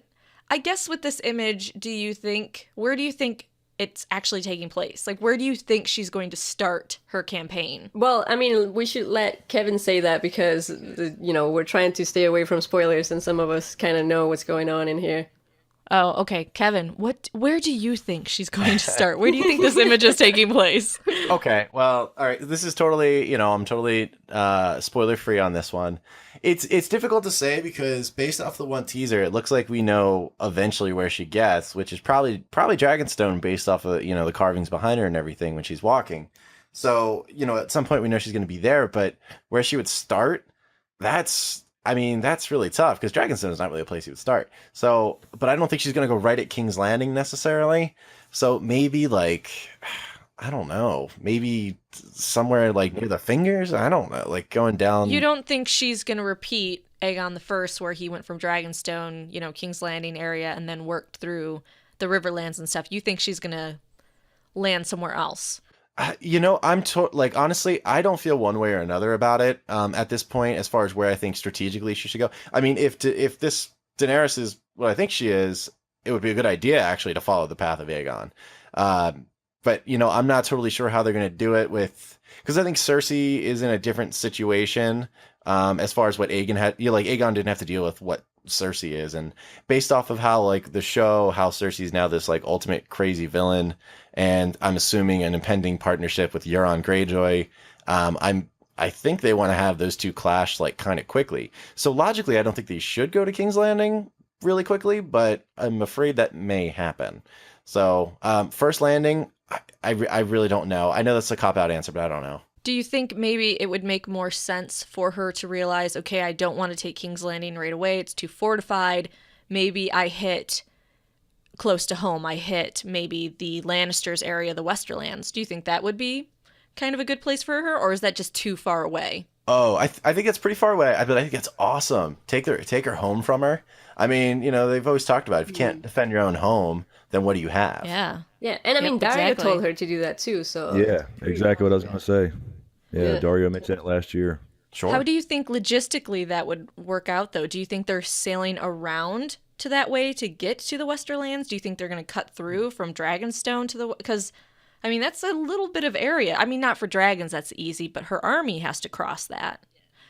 Speaker 7: I guess with this image, where do you think it's actually taking place? Like, where do you think she's going to start her campaign?
Speaker 5: Well, I mean, we should let Kevin say that because, we're trying to stay away from spoilers and some of us kind of know what's going on in here.
Speaker 7: Oh, okay. Kevin, where do you think she's going to start? Where do you think this image is taking place?
Speaker 6: Okay, well, all right. This is totally, I'm totally spoiler free on this one. It's difficult to say because based off the one teaser, it looks like we know eventually where she gets, which is probably Dragonstone based off of the carvings behind her and everything when she's walking. So at some point we know she's going to be there, but where she would start, that's really tough because Dragonstone is not really a place you would start. So, but I don't think she's going to go right at King's Landing necessarily. So maybe I don't know, maybe somewhere like near the Fingers. I don't know, like going down.
Speaker 7: You don't think she's going to repeat Aegon the First, where he went from Dragonstone, King's Landing area, and then worked through the Riverlands and stuff? You think she's going to land somewhere else?
Speaker 6: Honestly, I don't feel one way or another about it at this point as far as where I think strategically she should go. I mean, if this Daenerys is what I think she is, it would be a good idea actually to follow the path of Aegon. But I'm not totally sure how they're going to do it because I think Cersei is in a different situation as far as what Aegon had. Aegon didn't have to deal with what Cersei is, and based off of how the show, how Cersei's now this ultimate crazy villain, and I'm assuming an impending partnership with Euron Greyjoy. I think they want to have those two clash kind of quickly. So logically, I don't think they should go to King's Landing really quickly, but I'm afraid that may happen. So First Landing, I really don't know. I know that's a cop-out answer, but I don't know.
Speaker 7: Do you think maybe it would make more sense for her to realize, okay, I don't want to take King's Landing right away. It's too fortified. Maybe I hit close to home. I hit maybe the Lannisters area, the Westerlands. Do you think that would be kind of a good place for her, or is that just too far away?
Speaker 6: Oh, I think it's pretty far away. But I think it's awesome. Take her home from her. I mean, they've always talked about if you can't defend your own home, then what do you have?
Speaker 7: Yeah.
Speaker 5: Yeah, and I mean,
Speaker 7: Yep,
Speaker 5: Dario
Speaker 7: exactly.
Speaker 5: told her to do that too, so...
Speaker 8: Yeah, exactly what I was going to say. Yeah,
Speaker 5: Yeah.
Speaker 8: Dario mentioned it last year.
Speaker 6: Sure.
Speaker 7: How do you think logistically that would work out, though? Do you think they're sailing around to that way to get to the Westerlands? Do you think they're going to cut through from Dragonstone to the... Because, I mean, that's a little bit of area. I mean, not for dragons, that's easy, but her army has to cross that.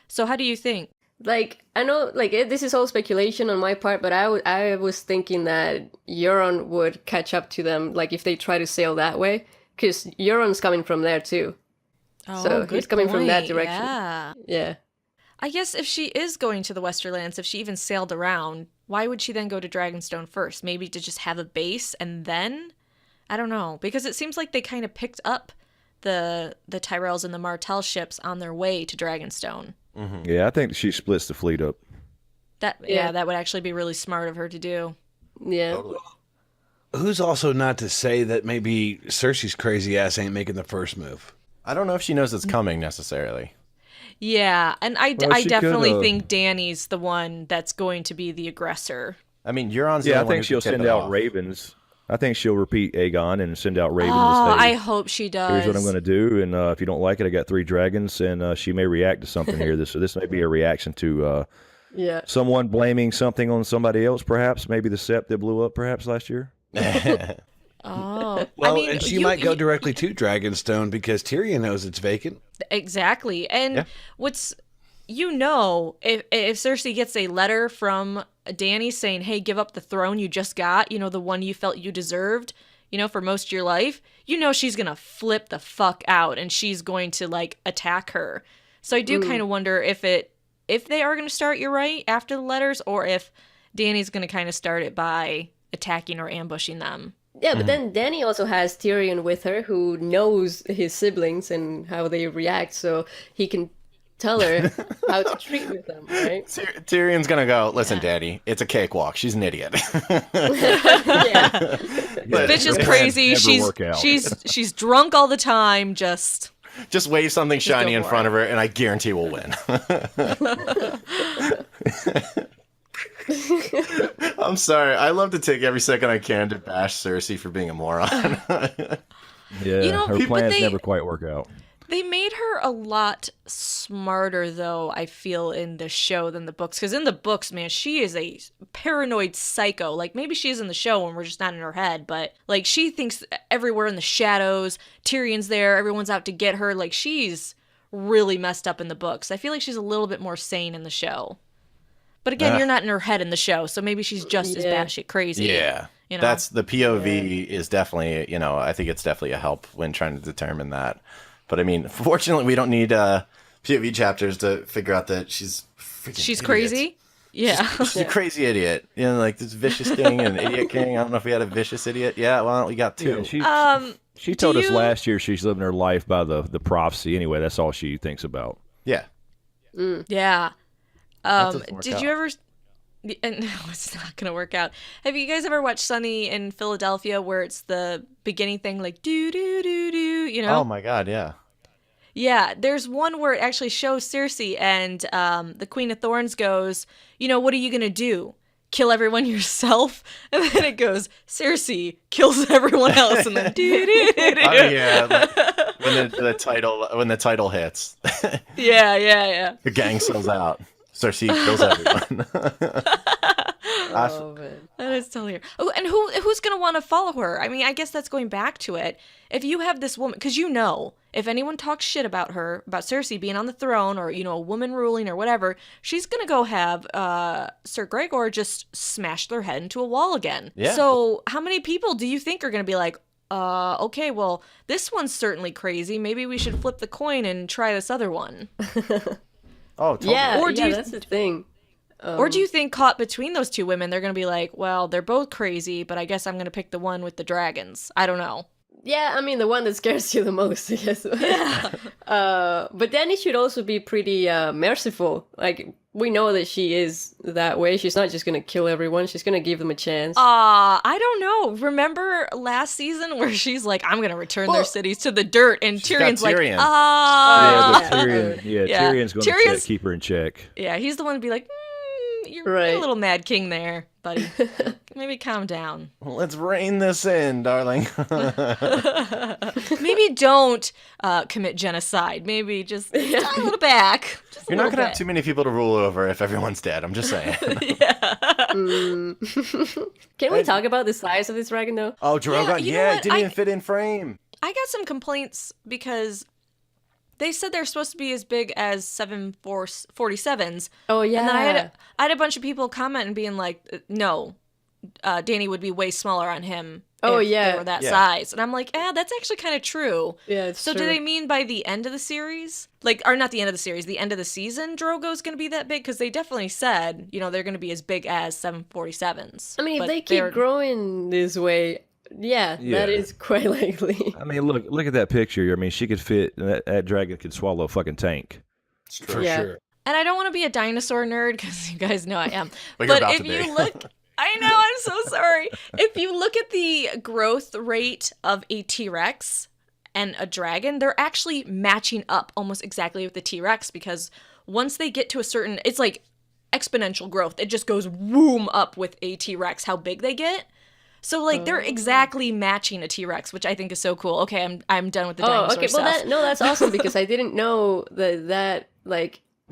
Speaker 7: So how do you think?
Speaker 5: I know, this is all speculation on my part, but I was thinking that Euron would catch up to them, if they try to sail that way, because Euron's coming from there too.
Speaker 7: Oh,
Speaker 5: So
Speaker 7: good
Speaker 5: he's coming from that
Speaker 7: point.
Speaker 5: direction.
Speaker 7: Yeah.
Speaker 5: Yeah.
Speaker 7: I guess if she is going to the Westerlands, if she even sailed around, why would she then go to Dragonstone first? Maybe to just have a base and then? I don't know. Because it seems like they kind of picked up the Tyrells and the Martell ships on their way to Dragonstone.
Speaker 6: Mm-hmm.
Speaker 8: Yeah, I think she splits the fleet up.
Speaker 7: Yeah, that would actually be really smart of her to do.
Speaker 5: Yeah.
Speaker 2: Who's also not to say that maybe Cersei's crazy ass ain't making the first move?
Speaker 6: I don't know if she knows it's coming necessarily.
Speaker 7: Yeah, and I
Speaker 8: Well, she
Speaker 7: definitely
Speaker 8: could,
Speaker 7: think Dany's the one that's going to be the aggressor.
Speaker 6: I mean, Euron's the
Speaker 8: Yeah, I
Speaker 6: only one
Speaker 8: think
Speaker 6: who
Speaker 8: she'll
Speaker 6: can tip
Speaker 8: send
Speaker 6: it
Speaker 8: out
Speaker 6: off.
Speaker 8: ravens. I think she'll repeat Aegon and send out ravens
Speaker 7: Oh,
Speaker 8: to say,
Speaker 7: I hope she does.
Speaker 8: here's what I'm going to do, and if you don't like it, I got 3 dragons, and she may react to something here. This may be a reaction to
Speaker 5: Yeah.
Speaker 8: someone blaming something on somebody else, perhaps. Maybe the sept that blew up, perhaps, last year.
Speaker 7: Oh,
Speaker 2: Well,
Speaker 7: I mean,
Speaker 2: and she might go directly to Dragonstone because Tyrion knows it's vacant.
Speaker 7: Exactly. And
Speaker 6: Yeah.
Speaker 7: what's if Cersei gets a letter from Dany saying, "Hey, give up the throne you just got, the one you felt you deserved, for most of your life," she's going to flip the fuck out and she's going to attack her. So I do kind of wonder if they are going to start, you're right, after the letters, or if Dany's going to kind of start it by attacking or ambushing them.
Speaker 5: Yeah, but then Dany also has Tyrion with her, who knows his siblings and how they react, so he can tell her how to treat with them, right?
Speaker 6: Tyrion's gonna go, listen, Daddy, it's a cakewalk. She's an idiot.
Speaker 5: Yeah.
Speaker 7: Bitch is
Speaker 8: It
Speaker 7: crazy.
Speaker 8: never work out.
Speaker 7: She's drunk all the time. Just
Speaker 6: wave something shiny
Speaker 7: go
Speaker 6: in
Speaker 7: for
Speaker 6: front
Speaker 7: it.
Speaker 6: of her, and I guarantee we'll win. I'm sorry. I love to take every second I can to bash Cersei for being a moron.
Speaker 8: Yeah,
Speaker 7: You know,
Speaker 8: her
Speaker 7: people-
Speaker 8: plans
Speaker 7: they-
Speaker 8: never quite work out.
Speaker 7: they made her a lot smarter, though, I feel, in the show than the books. Because in the books, man, she is a paranoid psycho. Like, maybe she is in the show and we're just not in her head, but, like, she thinks everywhere in the shadows, Tyrion's there, everyone's out to get her. Like, she's really messed up in the books. I feel like she's a little bit more sane in the show. But again, you're not in her head in the show, so maybe she's just as batshit crazy.
Speaker 6: Yeah.
Speaker 7: You know?
Speaker 6: That's the POV is definitely, I think it's definitely a help when trying to determine that. But I mean, fortunately, we don't need POV chapters to figure out that she's freaking
Speaker 7: She's
Speaker 6: idiot.
Speaker 7: crazy? Yeah.
Speaker 6: She's a crazy idiot. Like this vicious king and idiot king. I don't know if we had a vicious idiot. Yeah, well, we got two.
Speaker 8: She told us
Speaker 7: you-
Speaker 8: last year she's living her life by the prophecy. Anyway, that's all she thinks about.
Speaker 6: Yeah.
Speaker 7: Yeah.
Speaker 6: doesn't work
Speaker 7: Did
Speaker 6: out.
Speaker 7: you ever? And no, it's not gonna work out. Have you guys ever watched Sunny in Philadelphia, where it's the beginning thing like do do do do? You know?
Speaker 6: Oh my God, yeah.
Speaker 7: Yeah. There's one where it actually shows Cersei, and the Queen of Thorns goes, what are you gonna do? Kill everyone yourself? And then it goes, Cersei kills everyone else, and then do do do do.
Speaker 6: Oh yeah. When the title hits,
Speaker 7: Yeah.
Speaker 6: the gang sells out. Cersei kills everyone.
Speaker 5: Oh, man.
Speaker 7: That is totally. Oh, and who's gonna want to follow her? I mean, I guess that's going back to it. If you have this woman, because if anyone talks shit about her, about Cersei being on the throne, or a woman ruling or whatever, she's gonna go have Sir Gregor just smash their head into a wall again.
Speaker 6: Yeah.
Speaker 7: So how many people do you think are gonna be like, okay, well, this one's certainly crazy. Maybe we should flip the coin and try this other one.
Speaker 6: Oh, totally.
Speaker 5: Yeah,
Speaker 7: Or do you-
Speaker 5: that's the thing.
Speaker 7: Or do you think caught between those two women, they're going to be like, well, they're both crazy, but I guess I'm going to pick the one with the dragons. I don't know.
Speaker 5: Yeah, I mean, the one that scares you the most, I guess. But then it should also be pretty merciful. Like, we know that she is that way. She's not just going to kill everyone. She's going to give them a chance.
Speaker 7: I don't know. Remember last season where she's like, I'm going to return their cities to the dirt, and Tyrion's
Speaker 6: got
Speaker 7: like,
Speaker 6: Tyrion.
Speaker 8: Yeah, but Tyrion,
Speaker 7: Yeah.
Speaker 8: Tyrion's going
Speaker 7: Tyrion's-
Speaker 8: to keep her in check.
Speaker 7: Yeah, he's the one to be like, you're
Speaker 5: Right.
Speaker 7: a little mad king there, buddy. Maybe calm down.
Speaker 6: Let's rein this in, darling.
Speaker 7: Maybe don't commit genocide. Maybe just dial it back. Just a
Speaker 6: You're not
Speaker 7: little
Speaker 6: gonna have
Speaker 7: bit.
Speaker 6: too many people to rule over if everyone's dead. I'm just saying.
Speaker 5: Can we talk about the size of this dragon, though?
Speaker 6: Oh, Drogon,
Speaker 7: you know what?
Speaker 6: it didn't even fit in frame.
Speaker 7: I got some complaints because they said they're supposed to be as big as 747s.
Speaker 5: Oh, yeah.
Speaker 7: And then I had a bunch of people comment and being like, no, Danny would be way smaller on him.
Speaker 5: Oh,
Speaker 7: if
Speaker 5: yeah.
Speaker 7: they were that
Speaker 6: Yeah.
Speaker 7: size. And I'm like, that's actually kind of true.
Speaker 5: Yeah, it's
Speaker 7: So
Speaker 5: true.
Speaker 7: do they mean by the end of the series? Or not the end of the series, the end of the season, Drogo's going to be that big? Because they definitely said, they're going to be as big as 747s.
Speaker 5: I mean, if
Speaker 7: But
Speaker 5: they keep
Speaker 7: they're-
Speaker 5: growing this way, yeah,
Speaker 8: Yeah.
Speaker 5: that is quite likely.
Speaker 8: I mean, look at that picture. I mean, she could fit. That dragon could swallow a fucking tank.
Speaker 2: For
Speaker 5: Yeah.
Speaker 2: sure.
Speaker 7: And I don't want to be a dinosaur nerd because you guys know I am.
Speaker 6: But you're
Speaker 7: but
Speaker 6: about
Speaker 7: if
Speaker 6: to
Speaker 7: you
Speaker 6: be.
Speaker 7: look, I know, I'm so sorry. If you look at the growth rate of a T-Rex and a dragon, they're actually matching up almost exactly with the T-Rex, because once they get to a certain, it's like exponential growth. It just goes boom up with a T-Rex, how big they get. So like they're exactly matching a T-Rex, which I think is so cool. Okay, I'm done with the
Speaker 5: Oh,
Speaker 7: dinosaur
Speaker 5: okay.
Speaker 7: stuff.
Speaker 5: Well, that's awesome because I didn't know that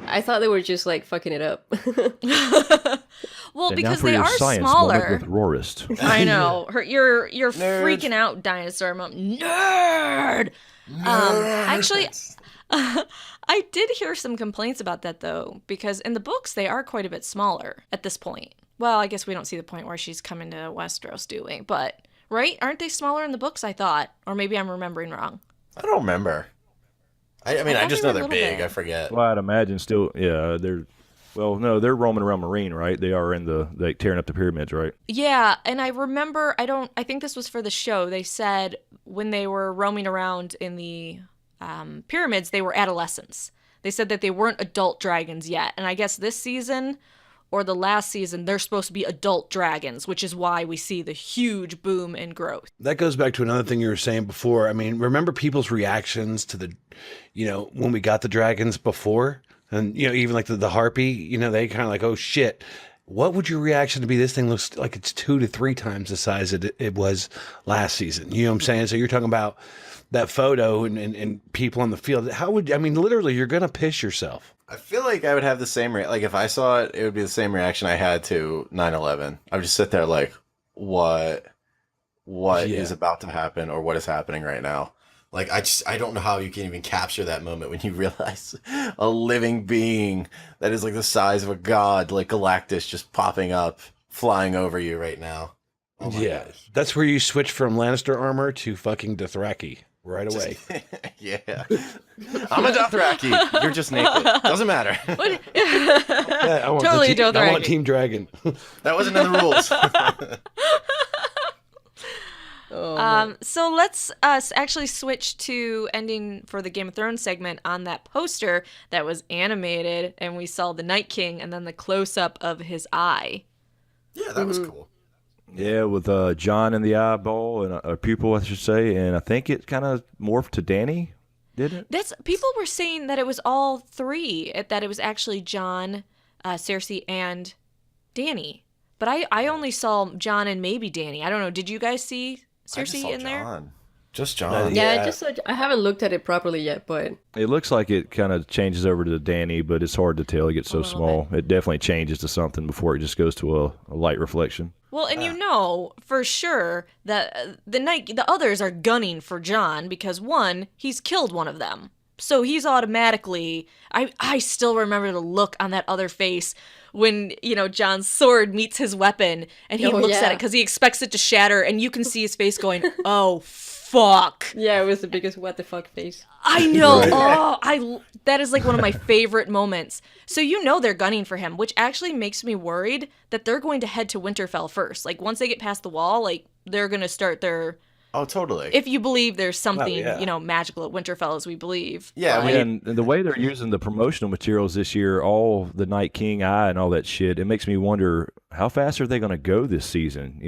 Speaker 5: I thought they were just like fucking it up.
Speaker 7: Well,
Speaker 8: And
Speaker 7: because
Speaker 8: now for
Speaker 7: they
Speaker 8: your
Speaker 7: are
Speaker 8: science
Speaker 7: smaller.
Speaker 8: moment with Rorist.
Speaker 7: I know. You're freaking out, dinosaur mom. Nerd. Actually, I did hear some complaints about that though, because in the books they are quite a bit smaller at this point. Well, I guess we don't see the point where she's coming to Westeros, do we? But right? Aren't they smaller in the books? I thought, or maybe I'm remembering wrong.
Speaker 6: I don't remember. I mean, I
Speaker 7: thought
Speaker 6: just
Speaker 7: they
Speaker 6: know
Speaker 7: were a
Speaker 6: they're
Speaker 7: little
Speaker 6: big.
Speaker 7: bit.
Speaker 6: I forget.
Speaker 8: Well, I'd imagine still. Yeah, they're. Well, no, they're roaming around Marine, right? They are in like tearing up the pyramids, right?
Speaker 7: Yeah, and I remember. I think this was for the show. They said when they were roaming around in the pyramids, they were adolescents. they said that they weren't adult dragons yet. And I guess this season or the last season, they're supposed to be adult dragons, which is why we see the huge boom in growth.
Speaker 2: That goes back to another thing you were saying before. I mean, remember people's reactions to the, when we got the dragons before? And, even like the harpy, they kind of like, oh shit. What would your reaction to be? This thing looks like it's 2 to 3 times the size it was last season. You know what I'm saying? So you're talking about that photo and people on the field. Literally, you're going to piss yourself.
Speaker 6: I feel like I would have the same like if I saw it, it would be the same reaction I had to 9/11. I would just sit there like, what is about to happen, or what is happening right now? Like I don't know how you can even capture that moment when you realize a living being that is like the size of a god, like Galactus, just popping up, flying over you right now. Oh my gosh.
Speaker 2: That's where you switch from Lannister armor to fucking Dothraki. Right away.
Speaker 6: Yeah. I'm a Dothraki. You're just naked. Doesn't matter.
Speaker 2: Yeah, I want
Speaker 7: Totally
Speaker 2: I want
Speaker 7: Dothraki.
Speaker 2: Team Dragon.
Speaker 6: That wasn't in the rules.
Speaker 7: So let's actually switch to ending for the Game of Thrones segment on that poster that was animated, and we saw the Night King and then the close-up of his eye.
Speaker 6: Yeah, that was cool.
Speaker 8: Yeah, with John in the eyeball and a pupil, I should say, and I think it kind of morphed to Danny, didn't it?
Speaker 7: People were saying that it was all 3, that it was actually John, Cersei, and Danny. But I only saw John and maybe Danny. I don't know. Did you guys see Cersei in there?
Speaker 6: Just John.
Speaker 5: Yeah, I haven't looked at it properly yet, but
Speaker 8: It looks like it kind of changes over to Danny, but it's hard to tell. It gets so small. It definitely changes to something before it just goes to a light reflection.
Speaker 7: Well, and for sure that the others are gunning for John because, one, he's killed one of them. So he's automatically... I still remember the look on that other face when, John's sword meets his weapon and he looks at it because he expects it to shatter, and you can see his face going, oh, fuck.
Speaker 5: yeah, it was the biggest what the fuck face.
Speaker 7: I know. Oh, that is like one of my favorite moments. So they're gunning for him, which actually makes me worried that they're going to head to Winterfell first. Like once they get past the wall, like they're going to start their...
Speaker 6: Oh, totally.
Speaker 7: If you believe there's something, magical at Winterfell, as we believe.
Speaker 6: Yeah,
Speaker 8: And the way they're using the promotional materials this year, all the Night King eye and all that shit, it makes me wonder how fast are they going to go this season?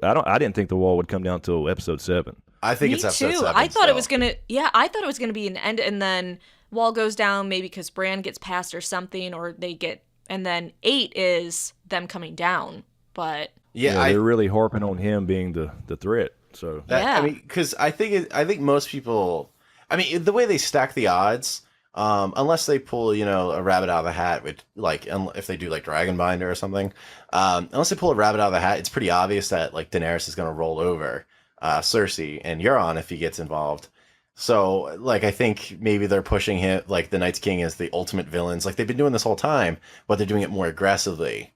Speaker 8: I didn't think the wall would come down till episode 7.
Speaker 6: I think
Speaker 7: Me
Speaker 6: it's episode
Speaker 7: too.
Speaker 6: 7.
Speaker 7: I thought it was gonna. Yeah, I thought it was gonna be an end, and then wall goes down maybe because Bran gets past or something, or they get, and then 8 is them coming down. But
Speaker 8: they're really harping on him being the threat. So
Speaker 6: because I think most people, the way they stack the odds, unless they pull a rabbit out of the hat, with if they do like Dragonbinder or something, unless they pull a rabbit out of the hat, it's pretty obvious that like Daenerys is gonna roll over Cersei and Euron if he gets involved. So I think maybe they're pushing him like the Night's King as the ultimate villains, like they've been doing this whole time, but they're doing it more aggressively.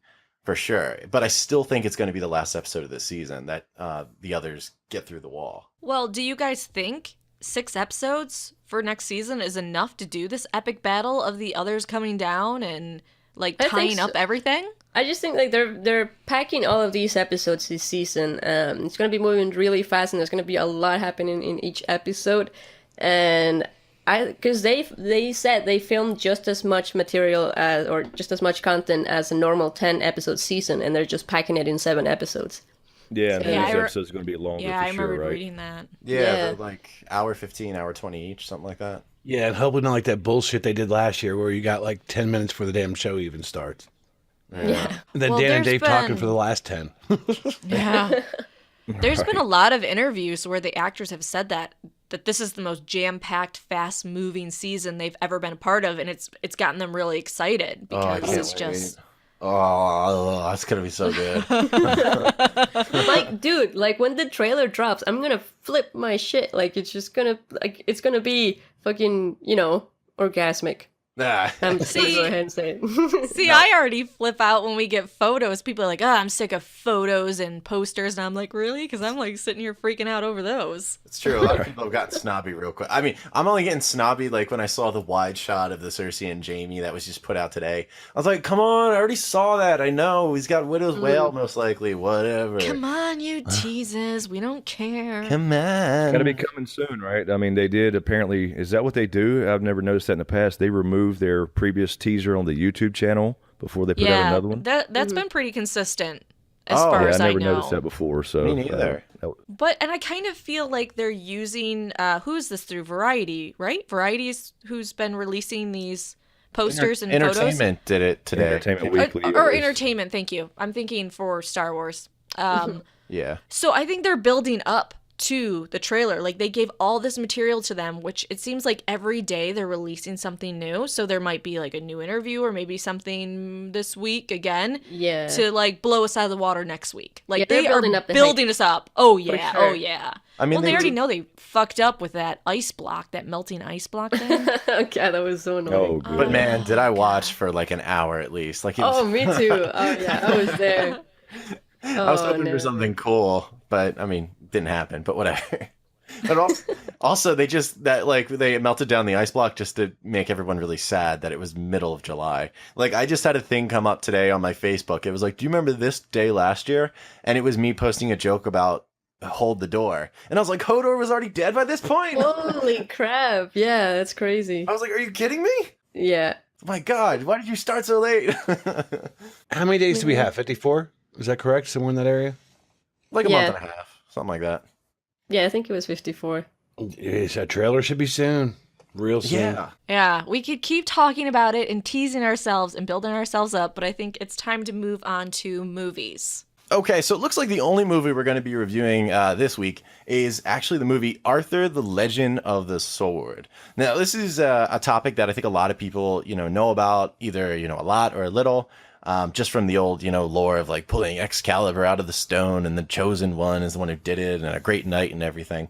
Speaker 6: For sure. But I still think it's going to be the last episode of this season that the others get through the wall.
Speaker 7: well, do you guys think 6 episodes for next season is enough to do this epic battle of the others coming down and tying up everything?
Speaker 5: I just think they're packing all of these episodes this season. It's going to be moving really fast, and there's going to be a lot happening in each episode. And because they said they filmed just as much material or just as much content as a normal 10 episode season, and they're just packing it in 7 episodes.
Speaker 8: Yeah, and
Speaker 7: Yeah,
Speaker 8: these episodes are going to be longer
Speaker 7: Yeah, I
Speaker 8: for sure,
Speaker 7: remember
Speaker 8: right?
Speaker 7: reading that.
Speaker 6: Yeah,
Speaker 5: Yeah.
Speaker 6: they're like hour 15, hour 20 each, something like that.
Speaker 2: Yeah, and hopefully not like that bullshit they did last year where you got like 10 minutes before the damn show even starts.
Speaker 5: Yeah.
Speaker 2: And then
Speaker 7: Well,
Speaker 2: Dan and
Speaker 7: there's
Speaker 2: Dave talking
Speaker 7: been-
Speaker 2: for the last 10.
Speaker 7: Yeah. There's been a lot of interviews where the actors have said that this is the most jam-packed, fast-moving season they've ever been a part of, and it's gotten them really excited
Speaker 6: I
Speaker 7: because
Speaker 6: can't
Speaker 7: it's just...
Speaker 6: Oh, that's going to be so good.
Speaker 5: Like, dude, like when the trailer drops, I'm gonna flip my shit. Like it's just gonna it's gonna be fucking, orgasmic.
Speaker 6: Nah.
Speaker 5: I'm just gonna go ahead and say it.
Speaker 7: See, I already flip out when we get photos. People are like, "Oh, I'm sick of photos and posters," and I'm like, "Really?" Because I'm like sitting here freaking out over those.
Speaker 6: It's true. A lot of people have gotten snobby real quick. I mean, I'm only getting snobby like when I saw the wide shot of the Cersei and Jaime that was just put out today. I was like, come on, I already saw that. I know. He's got Widow's Wail, most likely. Whatever.
Speaker 7: Come on, you teases. We don't care.
Speaker 6: Come on.
Speaker 8: Got to be coming soon, right? I mean, they did apparently. Is that what they do? I've never noticed that in the past. They removed their previous teaser on the YouTube channel before they put out another one.
Speaker 7: That's been pretty consistent as far
Speaker 8: Yeah,
Speaker 7: as
Speaker 8: I
Speaker 7: I
Speaker 8: never
Speaker 7: know.
Speaker 8: noticed that before. So
Speaker 6: Me neither.
Speaker 7: But and I kind of feel like they're using who's this through Variety, right? Variety's who's been releasing these posters and photos.
Speaker 6: Entertainment did it today.
Speaker 8: Entertainment Weekly
Speaker 7: Or
Speaker 8: is-
Speaker 7: entertainment, thank you. I'm thinking for Star Wars.
Speaker 6: Yeah.
Speaker 7: So I think they're building up to the trailer. Like they gave all this material to them, which it seems like every day they're releasing something new. So there might be like a new interview or maybe something this week again.
Speaker 5: Yeah.
Speaker 7: To like blow us out of the water next week. Like
Speaker 5: Yeah, they're
Speaker 7: they are
Speaker 5: building up the
Speaker 7: building us up. Oh
Speaker 5: For
Speaker 7: yeah.
Speaker 5: sure.
Speaker 7: Oh yeah.
Speaker 6: I mean,
Speaker 7: well, they
Speaker 6: they
Speaker 7: already
Speaker 6: did-
Speaker 7: know they fucked up with that ice block, that melting ice block thing.
Speaker 5: Okay, that was so
Speaker 8: Oh,
Speaker 5: annoying.
Speaker 8: good.
Speaker 6: But man, did I watch for like an hour at least. Like it was,
Speaker 5: Oh, me too. Oh yeah, I was there.
Speaker 6: I was hoping
Speaker 5: no.
Speaker 6: for something cool, but I mean, didn't happen. But whatever. But also, they just they melted down the ice block just to make everyone really sad that it was middle of July. Like I just had a thing come up today on my Facebook. It was like, "Do you remember this day last year?" And it was me posting a joke about hold the door, and I was like, "Hodor was already dead by this point."
Speaker 5: Holy crap! Yeah, that's crazy.
Speaker 6: I was like, "Are you kidding me?"
Speaker 5: Yeah.
Speaker 6: My God, why did you start so late?
Speaker 2: How many days do we have? 54? Is that correct? Somewhere in that area?
Speaker 6: Like a
Speaker 5: Yeah.
Speaker 6: month and a half, something like that.
Speaker 5: Yeah, I think it was 54.
Speaker 2: Yes, that trailer should be soon. Real soon.
Speaker 6: Yeah.
Speaker 7: Yeah, we could keep talking about it and teasing ourselves and building ourselves up, but I think it's time to move on to movies.
Speaker 6: Okay, so it looks like the only movie we're going to be reviewing this week is actually the movie Arthur, the Legend of the Sword. Now, this is a topic that I think a lot of people, know about, either, a lot or a little, just from the old, lore of like pulling Excalibur out of the stone and the Chosen One is the one who did it and a great knight and everything.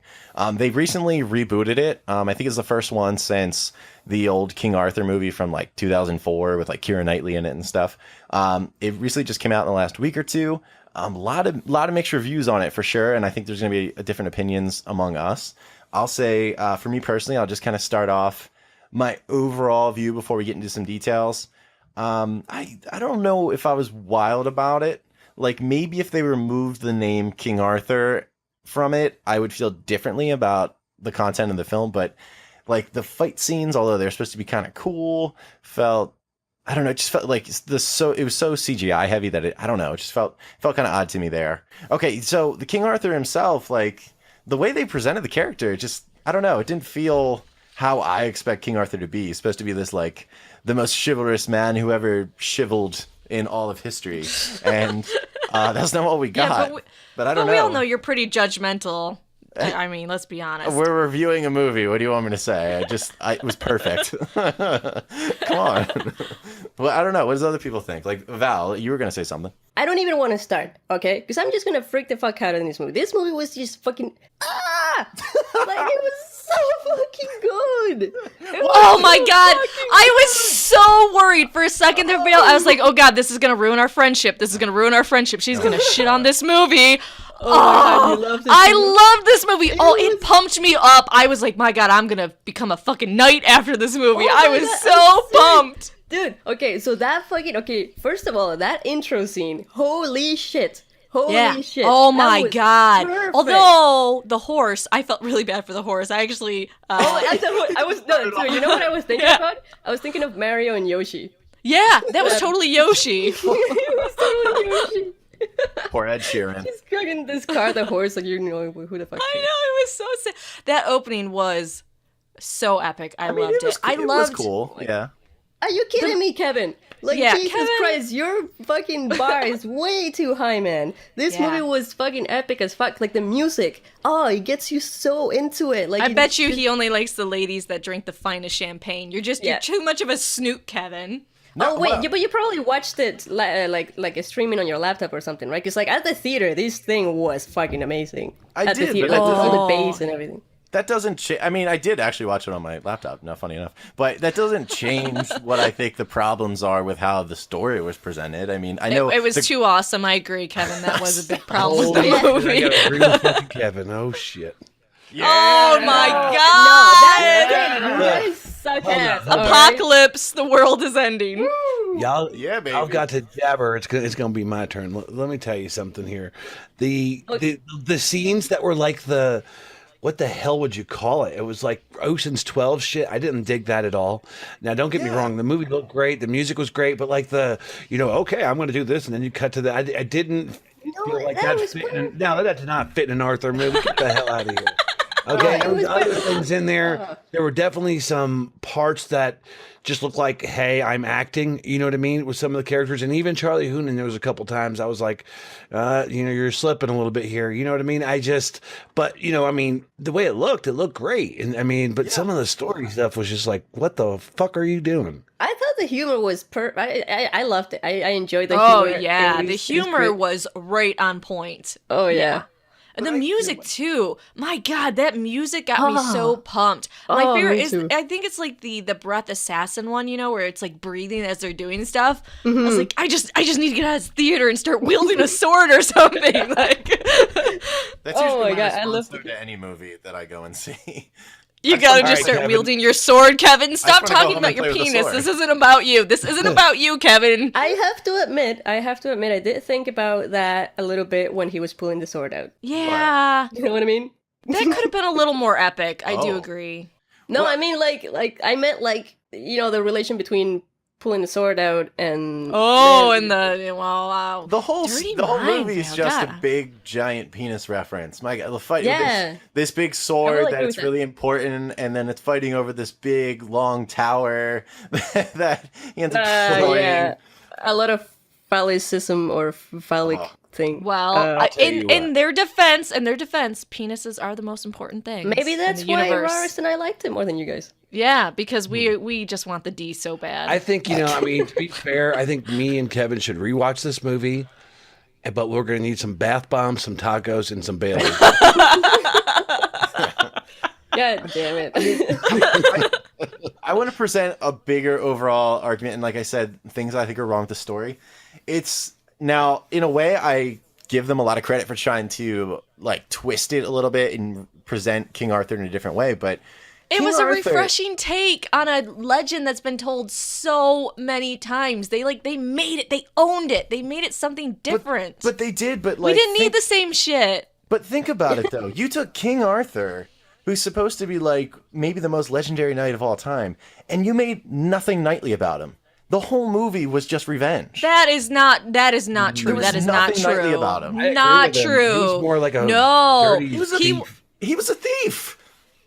Speaker 6: They've recently rebooted it. I think it's the first one since the old King Arthur movie from like 2004 with like Keira Knightley in it and stuff. It recently just came out in the last week or two. A lot of mixed reviews on it for sure, and I think there's going to be different opinions among us. I'll say, for me personally, I'll just kind of start off my overall view before we get into some details. I don't know if I was wild about it. Like maybe if they removed the name King Arthur from it, I would feel differently about the content of the film. But like the fight scenes, although they're supposed to be kind of cool, I don't know. It just felt like it was so CGI heavy that it just felt kind of odd to me there. Okay, so the King Arthur himself, like the way they presented the character, just I don't know. It didn't feel how I expect King Arthur to be. He's supposed to be this like the most chivalrous man who ever chivaled in all of history, and that's not what we got. But I don't know.
Speaker 7: We all know you're pretty judgmental. I mean, let's be honest.
Speaker 6: We're reviewing a movie. What do you want me to say? It was perfect. Come on. Well, I don't know. What does other people think? Like, Val, you were going to say something.
Speaker 5: I don't even want to start, okay? Because I'm just gonna freak the fuck out in this movie. This movie was just fucking like it was so fucking good.
Speaker 7: Oh my god, I was so worried for a second there, Vale. I was like, oh god, this is gonna ruin our friendship. This is gonna ruin our friendship. She's gonna shit on this movie.
Speaker 5: Oh my god, you love this
Speaker 7: I
Speaker 5: movie.
Speaker 7: love this movie. Oh, it pumped me up. I was like, my god, I'm gonna become a fucking knight after this movie.
Speaker 5: Oh
Speaker 7: I
Speaker 5: my
Speaker 7: was
Speaker 5: God,
Speaker 7: so
Speaker 5: I'm sick.
Speaker 7: pumped.
Speaker 5: Dude, okay, so first of all, that intro scene, holy shit. Holy shit.
Speaker 7: Oh
Speaker 5: That
Speaker 7: my
Speaker 5: was
Speaker 7: god.
Speaker 5: perfect.
Speaker 7: Although the horse, I felt really bad for the horse. I actually
Speaker 5: I was no, so you know what I was thinking about? I was thinking of Mario and Yoshi.
Speaker 7: yeah, that was totally Yoshi.
Speaker 5: It was totally Yoshi.
Speaker 6: Poor Ed Sheeran.
Speaker 5: He's fucking this car, the horse, like you know who the fuck.
Speaker 7: I know,
Speaker 5: cares?
Speaker 7: it was so sad. That opening was so epic. I loved it.
Speaker 6: It was cool. Yeah.
Speaker 5: Are you kidding me, Kevin? Like,
Speaker 7: Yeah,
Speaker 5: Jesus
Speaker 7: Kevin-
Speaker 5: Christ, your fucking bar is way too high, man. This
Speaker 7: Yeah.
Speaker 5: movie was fucking epic as fuck. Like, the music, it gets you so into it. Like,
Speaker 7: I bet you he only likes the ladies that drink the finest champagne. You're
Speaker 5: Yeah.
Speaker 7: too much of a snoot, Kevin.
Speaker 5: Oh wait,
Speaker 6: well-
Speaker 5: but you probably watched it like a streaming on your laptop or something, right? Because like at the theater, this thing was fucking amazing.
Speaker 6: I
Speaker 5: at
Speaker 6: did,
Speaker 5: the theater,
Speaker 6: but
Speaker 5: like with all
Speaker 7: Oh.
Speaker 5: the bass and everything.
Speaker 6: that doesn't change. I mean, I did actually watch it on my laptop. Not funny enough, but that doesn't change what I think the problems are with how the story was presented. I mean, I know
Speaker 7: It was too awesome. I agree, Kevin. That was a big problem with the
Speaker 2: I
Speaker 7: movie.
Speaker 2: gotta agree with fucking Kevin. Oh shit.
Speaker 7: Oh my
Speaker 5: No,
Speaker 7: god!
Speaker 5: that is such ass.
Speaker 7: Apocalypse! The world is ending.
Speaker 2: Y'all,
Speaker 6: Yeah, baby.
Speaker 2: I've got to jabber. It's gonna be my turn. Let me tell you something here. The scenes that were like what the hell would you call it? It was like Ocean's 12 shit. I didn't dig that at all. Now, don't get me wrong. The movie looked great. The music was great. But like okay, I'm going to do this. And then you cut to I didn't feel like that fit in. No, that did not fit in an Arthur movie. Get the hell out of here. Okay, there was other things in there. There were definitely some parts that just looked like, hey, I'm acting, you know what I mean, with some of the characters. And even Charlie Hunnam, there was a couple times I was like, you're slipping a little bit here. You know what I mean? But, I mean, the way it looked great. And I mean, but some of the story stuff was just like, what the fuck are you doing?
Speaker 5: I thought the humor was I loved it. I enjoyed the
Speaker 7: Oh
Speaker 5: humor.
Speaker 7: yeah,
Speaker 5: It
Speaker 7: the
Speaker 5: was
Speaker 7: humor
Speaker 5: great.
Speaker 7: was right on point.
Speaker 5: Oh yeah.
Speaker 7: And the music too. My God, that music got me so pumped. My favorite
Speaker 5: me
Speaker 7: is
Speaker 5: too.
Speaker 7: I think it's like the Breath Assassin one, where it's like breathing as they're doing stuff. I was like, I just need to get out of this theater and start wielding a sword or something. Like
Speaker 6: That's
Speaker 5: Oh
Speaker 6: usually
Speaker 5: my God, I
Speaker 6: response,
Speaker 5: love
Speaker 6: though, to any movie that I go and see.
Speaker 7: you gotta just
Speaker 2: Alright,
Speaker 7: start
Speaker 2: Kevin.
Speaker 7: wielding your sword, Kevin. Stop
Speaker 6: wanna go
Speaker 7: talking
Speaker 6: home
Speaker 7: about
Speaker 6: and
Speaker 7: your
Speaker 6: play with the
Speaker 7: penis.
Speaker 6: sword.
Speaker 7: This isn't about you. This isn't about you, Kevin.
Speaker 5: I have to admit, I did think about that a little bit when he was pulling the sword out.
Speaker 7: Yeah.
Speaker 5: You know what I mean?
Speaker 7: That could have been a little more epic. I do
Speaker 6: Oh.
Speaker 7: agree.
Speaker 5: No, I mean like I meant like the relation between pulling the sword out and
Speaker 7: Oh, and wow.
Speaker 6: The whole
Speaker 7: Dirty
Speaker 6: movie
Speaker 7: minds,
Speaker 6: is
Speaker 7: Al,
Speaker 6: just
Speaker 7: God.
Speaker 6: a big giant penis reference. My God, the fight
Speaker 5: Yeah.
Speaker 6: with this big
Speaker 5: I
Speaker 6: sword
Speaker 5: really
Speaker 6: that
Speaker 5: agree
Speaker 6: it's
Speaker 5: with that.
Speaker 6: really important, and then it's fighting over this big long tower that he ends up destroying.
Speaker 5: yeah, a lot of phallicism or phallic thing.
Speaker 7: Well,
Speaker 2: tell you
Speaker 7: in their defense, penises are the most important thing.
Speaker 5: Maybe that's why Raris and I liked it more than you guys.
Speaker 7: Yeah, because we just want the D so bad.
Speaker 2: I think, to be fair, I think me and Kevin should rewatch this movie, but we're going to need some bath bombs, some tacos, and some Bailey.
Speaker 5: God damn it.
Speaker 6: I want to present a bigger overall argument, and like I said, things I think are wrong with the story. It's now, in a way, I give them a lot of credit for trying to twist it a little bit and present King Arthur in a different way, but
Speaker 7: it
Speaker 6: King
Speaker 7: was a
Speaker 6: Arthur-
Speaker 7: refreshing take on a legend that's been told so many times. They made it. They owned it. They made it something different.
Speaker 6: But they did. But
Speaker 7: we didn't need the same shit.
Speaker 6: But think about it, though. You took King Arthur, who's supposed to be maybe the most legendary knight of all time, and you made nothing knightly about him. The whole movie was just revenge.
Speaker 7: That is not true.
Speaker 6: There was
Speaker 7: That is not
Speaker 6: nothing knightly
Speaker 7: true.
Speaker 6: about him. I
Speaker 2: agree
Speaker 7: Not
Speaker 2: with him.
Speaker 7: true.
Speaker 2: He was more like a
Speaker 7: no.
Speaker 2: dirty
Speaker 6: He was a thief. He was a thief.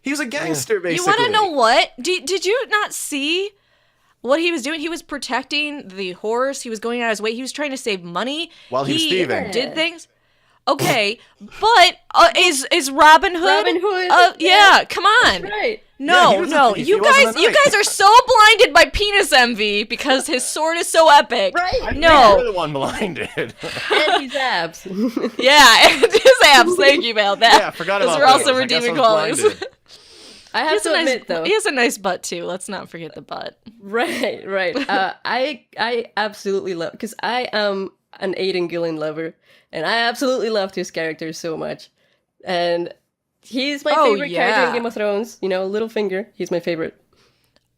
Speaker 6: He was a gangster, basically.
Speaker 7: You want to know what? Did you not see what he was doing? He was protecting the horse. He was going out of his way. He was trying to save money.
Speaker 6: While he was thieving.
Speaker 7: Did things. Okay, but is Robin Hood?
Speaker 5: Robin Hood,
Speaker 7: yeah, come on.
Speaker 5: Right.
Speaker 6: Yeah, he
Speaker 7: No,
Speaker 6: was a
Speaker 7: no,
Speaker 6: thief.
Speaker 7: you
Speaker 6: He wasn't
Speaker 7: guys,
Speaker 6: a
Speaker 7: you
Speaker 6: knight.
Speaker 7: guys are so blinded by penis envy because his sword is so epic.
Speaker 5: Right.
Speaker 6: You're
Speaker 7: No,
Speaker 6: the one blinded.
Speaker 5: And his abs.
Speaker 7: yeah, and his abs. Thank you, Val. That
Speaker 6: Yeah, I forgot
Speaker 7: those
Speaker 6: about
Speaker 7: are also
Speaker 6: those. I guess I
Speaker 7: redeeming
Speaker 6: was
Speaker 7: qualities.
Speaker 6: blinded.
Speaker 5: I
Speaker 7: He
Speaker 5: have
Speaker 7: has,
Speaker 5: to
Speaker 7: a nice,
Speaker 5: admit though.
Speaker 7: he has a nice butt too. Let's not forget the butt.
Speaker 5: Right. I absolutely love, because I am an Aidan Gillen lover, and I absolutely loved his character so much, and he's my favorite character
Speaker 7: yeah.
Speaker 5: in Game of Thrones. Littlefinger. He's my favorite.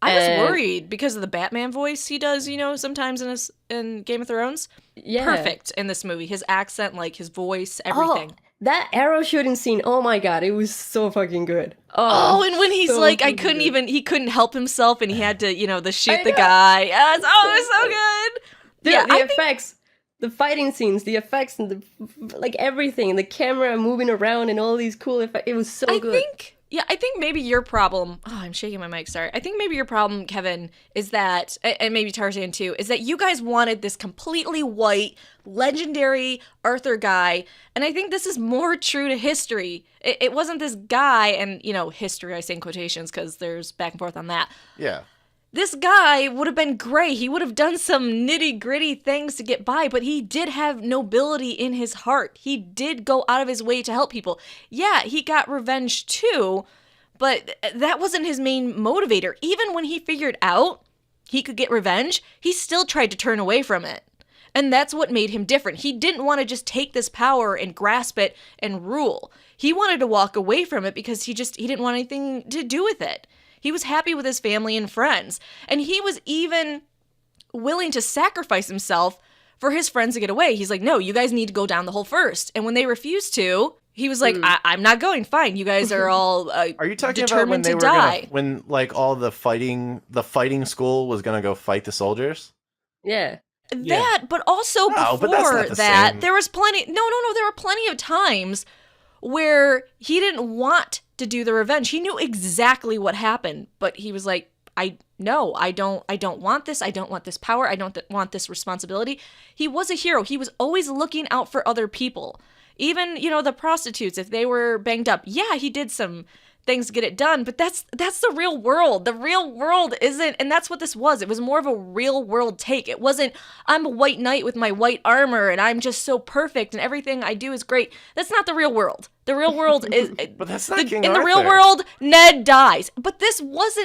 Speaker 7: I was
Speaker 5: And-
Speaker 7: worried because of the Batman voice he does, sometimes in Game of Thrones.
Speaker 5: Yeah.
Speaker 7: Perfect in this movie. His accent, his voice, everything.
Speaker 5: Oh, that arrow shooting scene. Oh my god, it was so fucking good.
Speaker 7: Oh, and when he's
Speaker 5: so
Speaker 7: I
Speaker 5: fucking
Speaker 7: couldn't
Speaker 5: good.
Speaker 7: even, he couldn't help himself and he had to, shoot the
Speaker 5: know.
Speaker 7: guy. Yes, it was so good.
Speaker 5: Dude,
Speaker 7: yeah,
Speaker 5: the
Speaker 7: I think,
Speaker 5: effects, the fighting scenes, the effects, and everything, the camera moving around and all these cool effects. It was so good.
Speaker 7: I think maybe your problem, I'm shaking my mic, sorry. I think maybe your problem, Kevin, is that, and maybe Tarzan too, is that you guys wanted this completely white, legendary Arthur guy, and I think this is more true to history. It wasn't this guy, and, history, I say in quotations, because there's back and forth on that.
Speaker 6: Yeah.
Speaker 7: This guy would have been great. He would have done some nitty-gritty things to get by, but he did have nobility in his heart. He did go out of his way to help people. Yeah, he got revenge too, But that wasn't his main motivator. Even when he figured out he could get revenge, he still tried to turn away from it. And that's what made him different. He didn't want to just take this power and grasp it and rule. He wanted to walk away from it because he didn't want anything to do with it. He was happy with his family and friends. And he was even willing to sacrifice himself for his friends to get away. He's like, no, you guys need to go down the hole first. And when they refused to, he was like, I'm not going. Fine. You guys are all
Speaker 6: Are you talking
Speaker 7: determined
Speaker 6: about when they
Speaker 7: to
Speaker 6: were
Speaker 7: die.
Speaker 6: when like all the fighting school was gonna go fight the soldiers?
Speaker 5: Yeah.
Speaker 7: That, but also
Speaker 6: No, but that's
Speaker 7: before
Speaker 6: not the
Speaker 7: that,
Speaker 6: same.
Speaker 7: there was plenty. No, there were plenty of times where he didn't want to do the revenge. He knew exactly what happened, but he was like, I don't want this. I don't want this power. I don't want this responsibility. He was a hero. He was always looking out for other people. Even, the prostitutes, if they were banged up, yeah, he did some things to get it done, but that's the real world. The real world isn't, and that's what this was. It was more of a real world take. It wasn't, I'm a white knight with my white armor and I'm just so perfect and everything I do is great. That's not the real world. The real world is,
Speaker 6: But that's not King
Speaker 7: in the
Speaker 6: Arthur.
Speaker 7: real world, Ned dies. But this was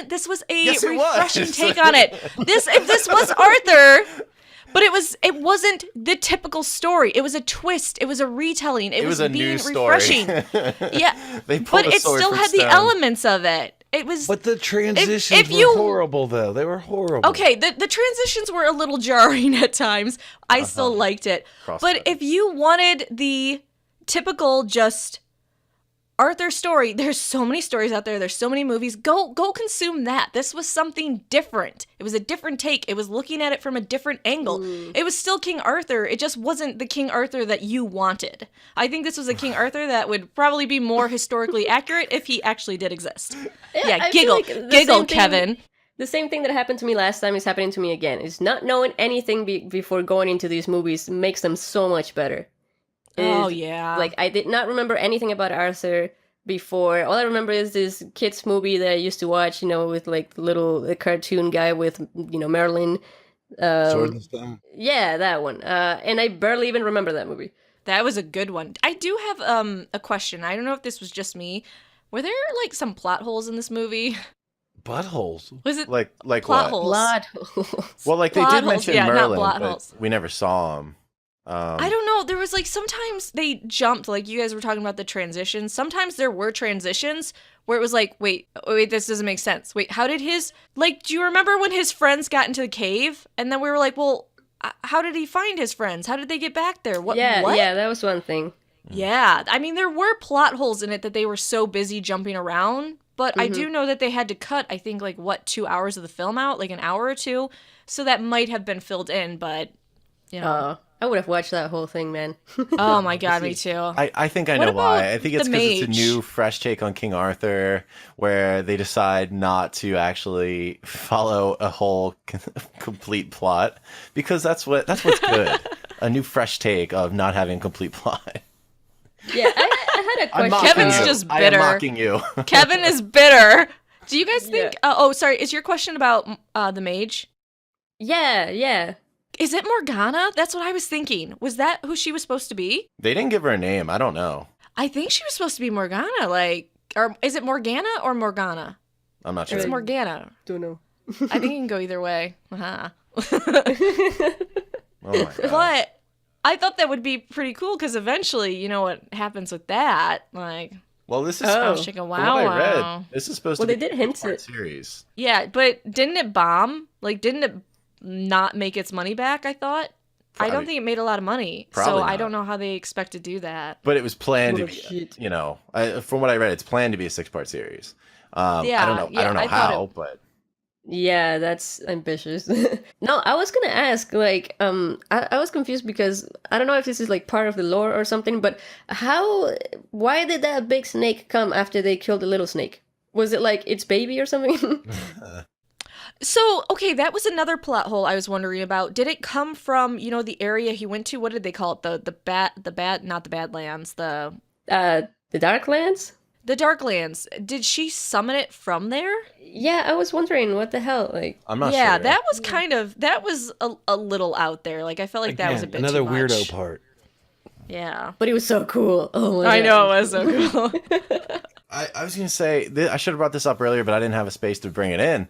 Speaker 7: a
Speaker 6: Yes, it was.
Speaker 7: refreshing take on it. If this was Arthur, but it wasn't the typical story. It was a twist. It was a retelling. It was
Speaker 6: a
Speaker 7: being
Speaker 6: new story.
Speaker 7: refreshing. Yeah.
Speaker 6: They pulled
Speaker 7: But
Speaker 6: a
Speaker 7: it
Speaker 6: sword
Speaker 7: still
Speaker 6: from
Speaker 7: had the
Speaker 6: stone.
Speaker 7: elements of it. It was
Speaker 2: But the transitions
Speaker 7: if
Speaker 2: were
Speaker 7: you-
Speaker 2: horrible, though. They were horrible.
Speaker 7: okay. The transitions were a little jarring at times. I still liked it. But if you wanted the typical just Arthur story, there's so many stories out there. There's so many movies. Go consume that. This was something different. It was a different take. It was looking at it from a different angle. It was still King Arthur. It just wasn't the King Arthur that you wanted. I think this was a King Arthur that would probably be more historically accurate if he actually did exist. Yeah,
Speaker 5: I feel
Speaker 7: giggle,
Speaker 5: like the
Speaker 7: giggle,
Speaker 5: same thing-
Speaker 7: Kevin.
Speaker 5: The same thing that happened to me last time is happening to me again. Is not knowing anything before going into these movies makes them so much better.
Speaker 7: Oh
Speaker 5: Is-
Speaker 7: yeah.
Speaker 5: Like, I did not remember anything about Arthur before. All I remember is this kids movie that I used to watch, with like the cartoon guy with, Marilyn.
Speaker 2: Sword and Stone.
Speaker 5: Yeah, that one. And I barely even remember that movie.
Speaker 7: That was a good one. I do have a question. I don't know if this was just me. Were there like some plot holes in this movie?
Speaker 2: Buttholes.
Speaker 7: Was it
Speaker 6: Like
Speaker 7: plot
Speaker 6: what?
Speaker 7: holes?
Speaker 5: Plot holes.
Speaker 6: Well, like they
Speaker 7: Plot
Speaker 6: did
Speaker 7: holes,
Speaker 6: mention
Speaker 7: yeah, not
Speaker 6: Merlin,
Speaker 7: plot
Speaker 6: but
Speaker 7: holes.
Speaker 6: we never saw him.
Speaker 7: I don't know. There was like sometimes they jumped, like you guys were talking about the transitions. Sometimes there were transitions where it was like, wait, this doesn't make sense. Wait, how did do you remember when his friends got into the cave? And then we were like, well, how did he find his friends? How did they get back there? What?
Speaker 5: Yeah,
Speaker 7: what?
Speaker 5: yeah, that was one thing.
Speaker 7: Yeah, I mean, there were plot holes in it that they were so busy jumping around, but I do know that they had to cut, I think, 2 hours of the film out, like an hour or two, so that might have been filled in, but,
Speaker 5: I would have watched that whole thing, man.
Speaker 7: oh my god, me too.
Speaker 6: I think I
Speaker 7: What
Speaker 6: know why.
Speaker 7: about
Speaker 6: I think it's
Speaker 7: the
Speaker 6: because it's a
Speaker 7: mage?
Speaker 6: new, fresh take on King Arthur, where they decide not to actually follow a whole complete plot, because that's what's good. A new, fresh take of not having a complete plot.
Speaker 5: Yeah, I had a
Speaker 6: I'm
Speaker 5: question.
Speaker 6: mocking
Speaker 7: Kevin's
Speaker 6: you.
Speaker 7: just
Speaker 6: I am
Speaker 7: bitter.
Speaker 6: mocking you.
Speaker 7: Kevin is bitter. Do you guys think, sorry, is your question about the mage?
Speaker 5: Yeah.
Speaker 7: Is it Morgana? That's what I was thinking. Was that who she was supposed to be?
Speaker 6: They didn't give her a name. I don't know.
Speaker 7: I think she was supposed to be Morgana, or is it Morgana or Morgana?
Speaker 6: I'm not sure.
Speaker 7: It's Morgana.
Speaker 5: Don't know.
Speaker 7: I think it can go either way. Uh-huh.
Speaker 6: Oh my god.
Speaker 7: But I thought that would be pretty cool because eventually, you know what happens with that?
Speaker 6: Well, this is
Speaker 5: Oh.
Speaker 6: from
Speaker 7: Chicken
Speaker 6: what
Speaker 7: Wow
Speaker 6: I
Speaker 7: Wow.
Speaker 6: read. This is supposed
Speaker 5: Well,
Speaker 6: to
Speaker 5: they
Speaker 6: be
Speaker 5: did hint
Speaker 6: a part
Speaker 5: it.
Speaker 6: series.
Speaker 7: Yeah, but didn't it bomb? Didn't it not make its money back? I thought. I don't
Speaker 6: Probably-
Speaker 7: think it made a lot of money, so
Speaker 6: Probably
Speaker 7: I
Speaker 6: not.
Speaker 7: don't know how they expect to do that.
Speaker 6: But it was planned to
Speaker 5: What a
Speaker 6: be,
Speaker 5: shit.
Speaker 6: from what I read, it's planned to be a 6-part series. I
Speaker 7: Yeah,
Speaker 6: don't know.
Speaker 7: yeah,
Speaker 6: I don't know
Speaker 7: I thought
Speaker 6: how, but
Speaker 5: Yeah, that's ambitious. No, I was gonna ask, I was confused because I don't know if this is part of the lore or something, but why did that big snake come after they killed the little snake? Was it its baby or something?
Speaker 7: So, okay, that was another plot hole I was wondering about. Did it come from, the area he went to? What did they call it? Not the Badlands, the
Speaker 5: Darklands?
Speaker 7: The Darklands. Did she summon it from there?
Speaker 5: Yeah, I was wondering what the hell,
Speaker 6: I'm not
Speaker 7: Yeah,
Speaker 6: sure.
Speaker 7: that was that was a little out there. I felt like that was a
Speaker 2: Again,
Speaker 7: bit
Speaker 2: another
Speaker 7: too much.
Speaker 2: weirdo part.
Speaker 7: Yeah.
Speaker 5: But it was so cool. Oh my
Speaker 7: I
Speaker 5: God.
Speaker 7: know, it was so cool.
Speaker 6: I was going to say, I should have brought this up earlier, but I didn't have a space to bring it in,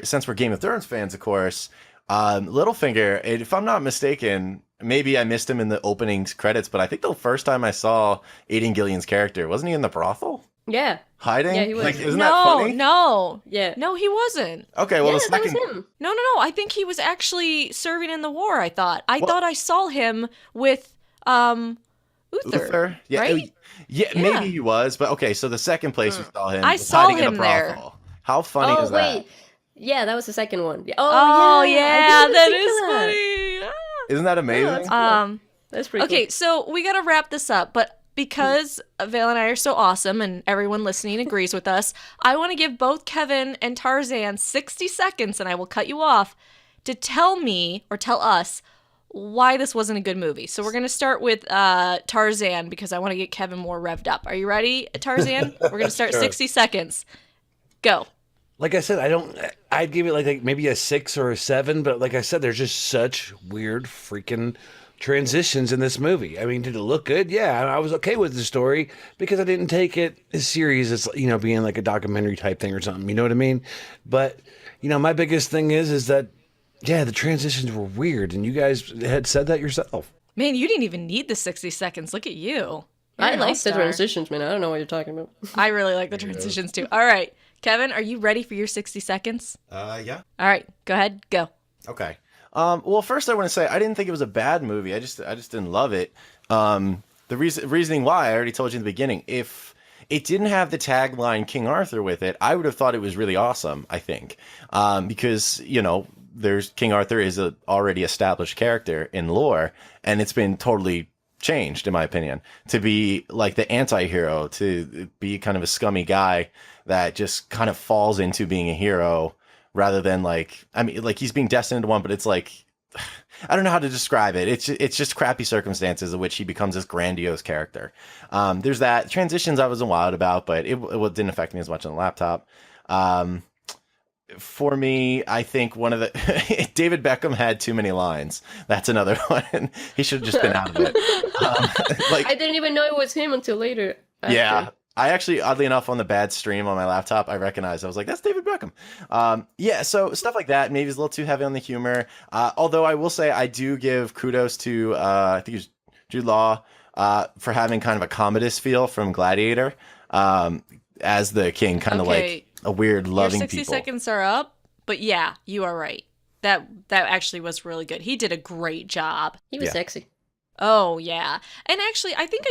Speaker 6: since we're Game of Thrones fans, of course, Littlefinger, if I'm not mistaken, maybe I missed him in the opening credits, but I think the first time I saw Aidan Gillian's character, wasn't he in the brothel?
Speaker 5: Yeah.
Speaker 6: Hiding?
Speaker 5: Yeah, he was.
Speaker 6: Like, isn't that funny?
Speaker 7: No.
Speaker 5: Yeah.
Speaker 7: No, he wasn't.
Speaker 6: Okay, well,
Speaker 5: Yeah,
Speaker 6: the
Speaker 5: that was
Speaker 6: second...
Speaker 5: him.
Speaker 7: No. I think he was actually serving in the war, I thought. I thought I saw him with Uther.
Speaker 6: Yeah,
Speaker 7: right?
Speaker 6: yeah, maybe he was, but okay, so the second place we saw him
Speaker 7: I
Speaker 6: was
Speaker 7: saw
Speaker 6: hiding in a
Speaker 7: him there.
Speaker 6: brothel. How funny
Speaker 5: Oh,
Speaker 6: is that?
Speaker 5: wait. Yeah, that was the second one.
Speaker 7: Oh,
Speaker 5: I
Speaker 7: yeah,
Speaker 5: didn't
Speaker 7: that
Speaker 5: think
Speaker 7: is
Speaker 5: of that.
Speaker 7: funny.
Speaker 6: Isn't that amazing?
Speaker 5: That's pretty
Speaker 7: Okay,
Speaker 5: cool.
Speaker 7: so we got to wrap this up, but because Vale and I are so awesome and everyone listening agrees with us, I want to give both Kevin and Tarzan 60 seconds, and I will cut you off, to tell me or tell us why this wasn't a good movie. So we're going to start with Tarzan because I want to get Kevin more revved up. Are you ready, Tarzan? We're going to start 60 seconds. Go.
Speaker 2: Like I said, I'd give it like maybe a 6 or a 7, but like I said, there's just such weird freaking transitions in this movie. I mean, did it look good? Yeah, I was okay with the story because I didn't take it as serious as, being like a documentary type thing or something. You know what I mean? But, my biggest thing is that, yeah, the transitions were weird, and you guys had said that yourself.
Speaker 7: Man, you didn't even need the 60 seconds. Look at you.
Speaker 5: I
Speaker 7: You're an
Speaker 5: like the
Speaker 7: all-star.
Speaker 5: transitions, man. I don't know what you're talking about.
Speaker 7: I really like the transitions too. All right. Kevin, are you ready for your 60 seconds?
Speaker 6: Yeah.
Speaker 7: All right. Go ahead. Go.
Speaker 6: Okay. Well, first I want to say I didn't think it was a bad movie. I just didn't love it. The reasoning why I already told you in the beginning. If it didn't have the tagline King Arthur with it, I would have thought it was really awesome. I think because there's King Arthur is a already established character in lore, and it's been totally changed in my opinion to be like the anti-hero, to be kind of a scummy guy that just kind of falls into being a hero rather than like he's being destined to one, but it's like I don't know how to describe it. It's just crappy circumstances in which he becomes this grandiose character. There's that transitions I wasn't wild about, but it didn't affect me as much on the laptop. For me, I think one of the David Beckham had too many lines. That's another one. He should have just been out of it.
Speaker 5: I didn't even know it was him until later.
Speaker 6: Yeah. I actually, oddly enough, on the bad stream on my laptop, I recognized, I was like, that's David Beckham. Yeah, so stuff like that. Maybe it's a little too heavy on the humor. Although I will say I do give kudos to, I think it was Jude Law, for having kind of a Commodus feel from Gladiator as the king, kind of like a weird loving
Speaker 7: Your 60
Speaker 6: people.
Speaker 7: seconds are up, but yeah, you are right. That actually was really good. He did a great job.
Speaker 5: He was
Speaker 6: Yeah.
Speaker 5: sexy.
Speaker 7: Oh, yeah. And actually, I think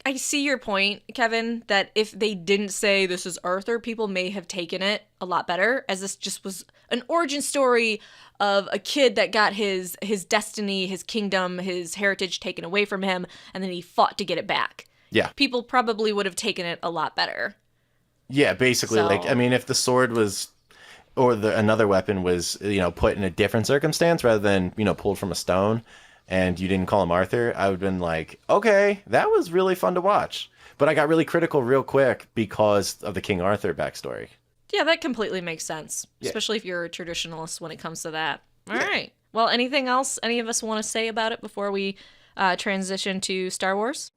Speaker 7: I see your point, Kevin, that if they didn't say this is Arthur, people may have taken it a lot better, as this just was an origin story of a kid that got his destiny, his kingdom, his heritage taken away from him, and then he fought to get it back.
Speaker 6: Yeah.
Speaker 7: People probably would have taken it a lot better.
Speaker 6: Yeah, basically,
Speaker 7: So-
Speaker 6: if the sword was, or another weapon was, put in a different circumstance rather than, pulled from a stone, and you didn't call him Arthur, I would have been like, okay, that was really fun to watch. But I got really critical real quick because of the King Arthur backstory.
Speaker 7: Yeah, that completely makes sense,
Speaker 6: Yeah.
Speaker 7: especially if you're a traditionalist when it comes to that. All right. Well, anything else any of us want to say about it before we transition to Star Wars?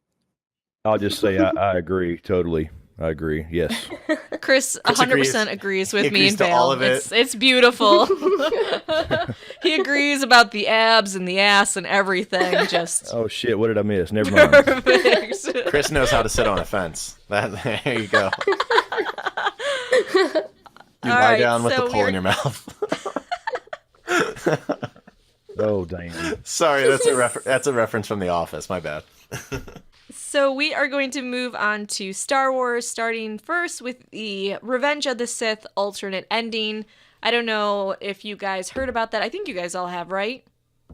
Speaker 8: I'll just say I agree totally. I agree. Yes.
Speaker 7: Chris 100% agrees with
Speaker 6: He
Speaker 7: me
Speaker 6: agrees
Speaker 7: and
Speaker 6: to
Speaker 7: Vale.
Speaker 6: all of it.
Speaker 7: It's beautiful. He agrees about the abs and the ass and everything. Just
Speaker 8: Oh shit! What did I miss? Never mind.
Speaker 7: perfect.
Speaker 6: Chris knows how to sit on a fence. There you go. You
Speaker 7: All
Speaker 6: lie
Speaker 7: right,
Speaker 6: down with
Speaker 7: so
Speaker 6: the pole in your mouth.
Speaker 8: Oh damn.
Speaker 6: Sorry, that's a reference from The Office. My bad.
Speaker 7: So we are going to move on to Star Wars, starting first with the Revenge of the Sith alternate ending. I don't know if you guys heard about that. I think you guys all have, right?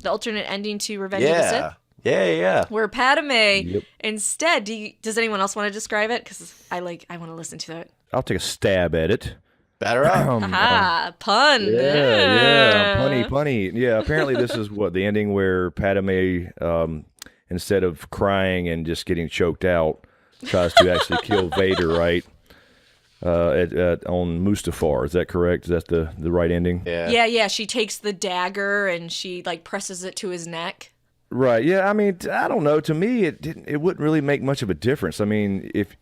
Speaker 7: The alternate ending to Revenge of the Sith?
Speaker 6: Yeah.
Speaker 7: Where Padme
Speaker 8: Yep.
Speaker 7: instead, does anyone else want to describe it? Because I want to listen to it.
Speaker 8: I'll take a stab at it.
Speaker 6: Batter up.
Speaker 7: Aha, pun.
Speaker 8: Yeah, punny. Yeah, apparently this is what the ending where Padme, instead of crying and just getting choked out, tries to actually kill Vader, right? On Mustafar, is that correct? Is that the right ending?
Speaker 7: Yeah. She takes the dagger and she presses it to his neck.
Speaker 8: Right. Yeah. I mean, I don't know. To me, it wouldn't really make much of a difference. I mean, if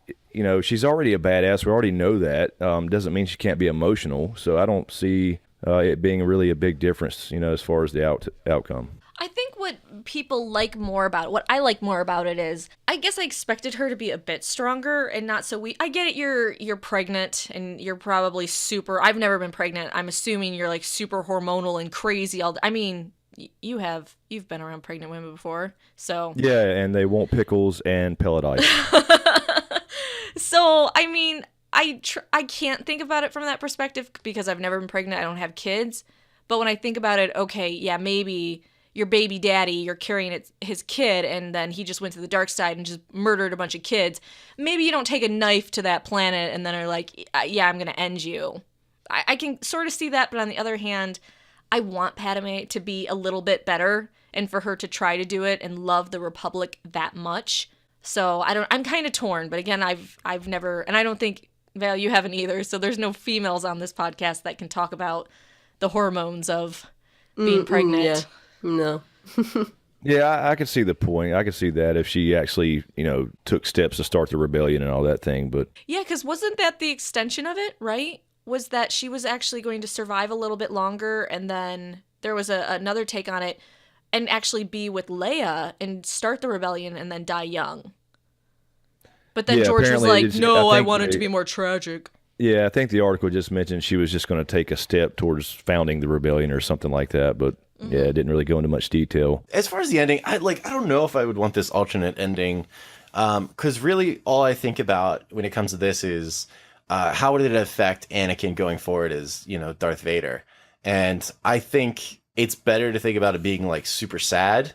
Speaker 8: she's already a badass. We already know that. Doesn't mean she can't be emotional. So I don't see it being really a big difference, as far as the outcome.
Speaker 7: I think what people like more about it, what I like more about it is, I guess I expected her to be a bit stronger and not so weak. I get it, you're pregnant and you're probably super, I've never been pregnant. I'm assuming you're like super hormonal and crazy. I mean, you've been around pregnant women before, so.
Speaker 8: Yeah, and they want pickles and pellet ice.
Speaker 7: So, I mean, I can't think about it from that perspective because I've never been pregnant. I don't have kids. But when I think about it, okay, yeah, maybe your baby daddy, you're carrying his kid, and then he just went to the dark side and just murdered a bunch of kids. Maybe you don't take a knife to that planet and then are like, yeah, I'm going to end you. I can sort of see that, but on the other hand, I want Padme to be a little bit better and for her to try to do it and love the Republic that much. So I'm kind of torn, but again, I've never, and I don't think, Val, you haven't either, so there's no females on this podcast that can talk about the hormones of being pregnant.
Speaker 5: Yeah. No.
Speaker 8: Yeah, I could see the point. I could see that if she actually, took steps to start the rebellion and all that thing. But
Speaker 7: yeah, because wasn't that the extension of it, right? Was that she was actually going to survive a little bit longer, and then there was another take on it, and actually be with Leia and start the rebellion and then die young. But then George was like, no, I want it to be more tragic.
Speaker 8: Yeah, I think the article just mentioned she was just going to take a step towards founding the rebellion or something like that. But yeah, it didn't really go into much detail.
Speaker 6: As far as the ending, I don't know if I would want this alternate ending, because really all I think about when it comes to this is how would it affect Anakin going forward as Darth Vader, and I think it's better to think about it being like super sad,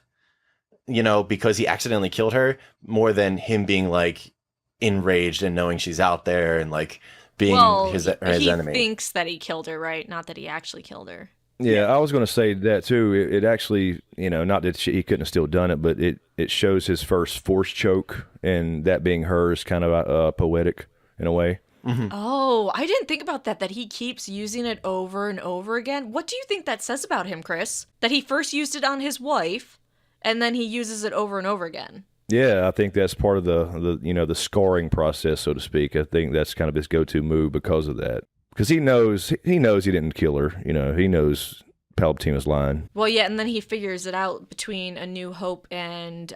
Speaker 6: because he accidentally killed her, more than him being like enraged and knowing she's out there and like being his enemy.
Speaker 7: He thinks that he killed her, right? Not that he actually killed her.
Speaker 8: Yeah, I was going to say that too. It actually, not that he couldn't have still done it, but it shows his first force choke, and that being hers, kind of poetic in a way.
Speaker 6: Mm-hmm.
Speaker 7: Oh, I didn't think about that he keeps using it over and over again. What do you think that says about him, Chris? That he first used it on his wife, and then he uses it over and over again.
Speaker 8: Yeah, I think that's part of the scarring process, so to speak. I think that's kind of his go-to move because of that. Because he knows he didn't kill her. He knows Palpatine was lying.
Speaker 7: Well, yeah, and then he figures it out between A New Hope and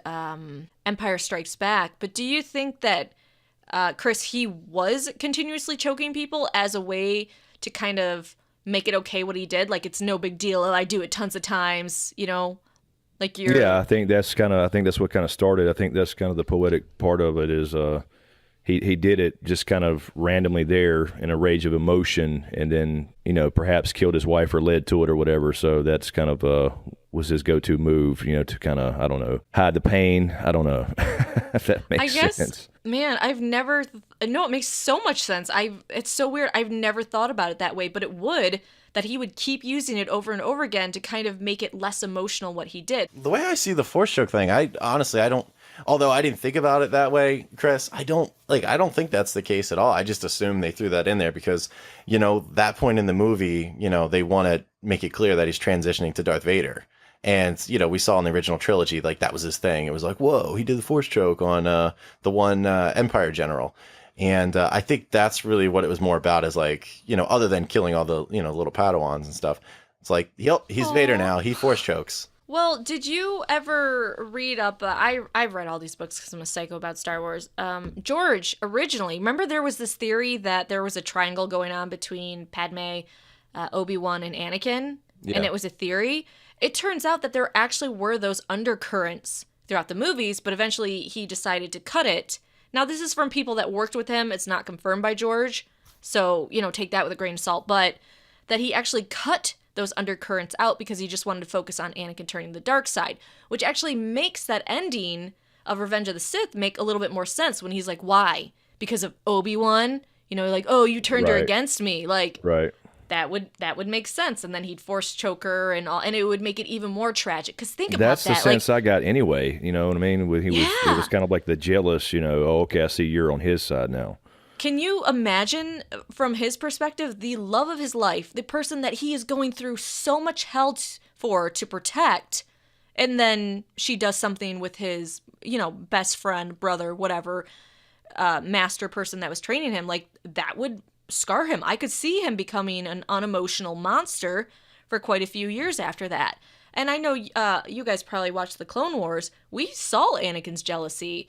Speaker 7: Empire Strikes Back. But do you think that, Chris, he was continuously choking people as a way to kind of make it okay what he did? Like, it's no big deal. I do it tons of times, Like you're...
Speaker 8: Yeah, I think that's what kind of started. I think that's kind of the poetic part of it is he did it just kind of randomly there in a rage of emotion, and then perhaps killed his wife or led to it or whatever. So that's kind of was his go-to move, to kind of, I don't know, hide the pain. I don't know if that makes sense.
Speaker 7: Man, I've never. No, it makes so much sense. It's so weird. I've never thought about it that way, but it would. That he would keep using it over and over again to kind of make it less emotional what he did.
Speaker 6: The way I see the force choke thing, I don't, although I didn't think about it that way, Chris, I don't think that's the case at all. I just assume they threw that in there because, that point in the movie, they want to make it clear that he's transitioning to Darth Vader. And, we saw in the original trilogy, like that was his thing. It was like, whoa, he did the force choke on the one Empire general. And I think that's really what it was more about is like, other than killing all the, little Padawans and stuff. It's like, yep, he's Vader now. He force chokes.
Speaker 7: Well, did you ever read up, I've read all these books because I'm a psycho about Star Wars. George, originally, remember there was this theory that there was a triangle going on between Padme, Obi-Wan, and Anakin? Yeah. And it was a theory? It turns out that there actually were those undercurrents throughout the movies, but eventually he decided to cut it. Now, this is from people that worked with him. It's not confirmed by George. So, take that with a grain of salt. But that he actually cut those undercurrents out because he just wanted to focus on Anakin turning the dark side, which actually makes that ending of Revenge of the Sith make a little bit more sense when he's like, why? Because of Obi-Wan? Like, oh, you turned her against me. Like,
Speaker 8: right.
Speaker 7: That would make sense. And then he'd force choke her and all, and it would make it even more tragic. Because think about that.
Speaker 8: That's the sense I got anyway. You know what I mean? It was kind of like the jealous, oh, okay, I see you're on his side now.
Speaker 7: Can you imagine, from his perspective, the love of his life, the person that he is going through so much hell for to protect, and then she does something with his, best friend, brother, whatever, master person that was training him, like that would scar him. I could see him becoming an unemotional monster for quite a few years after that. And I know you guys probably watched the Clone Wars. We saw Anakin's jealousy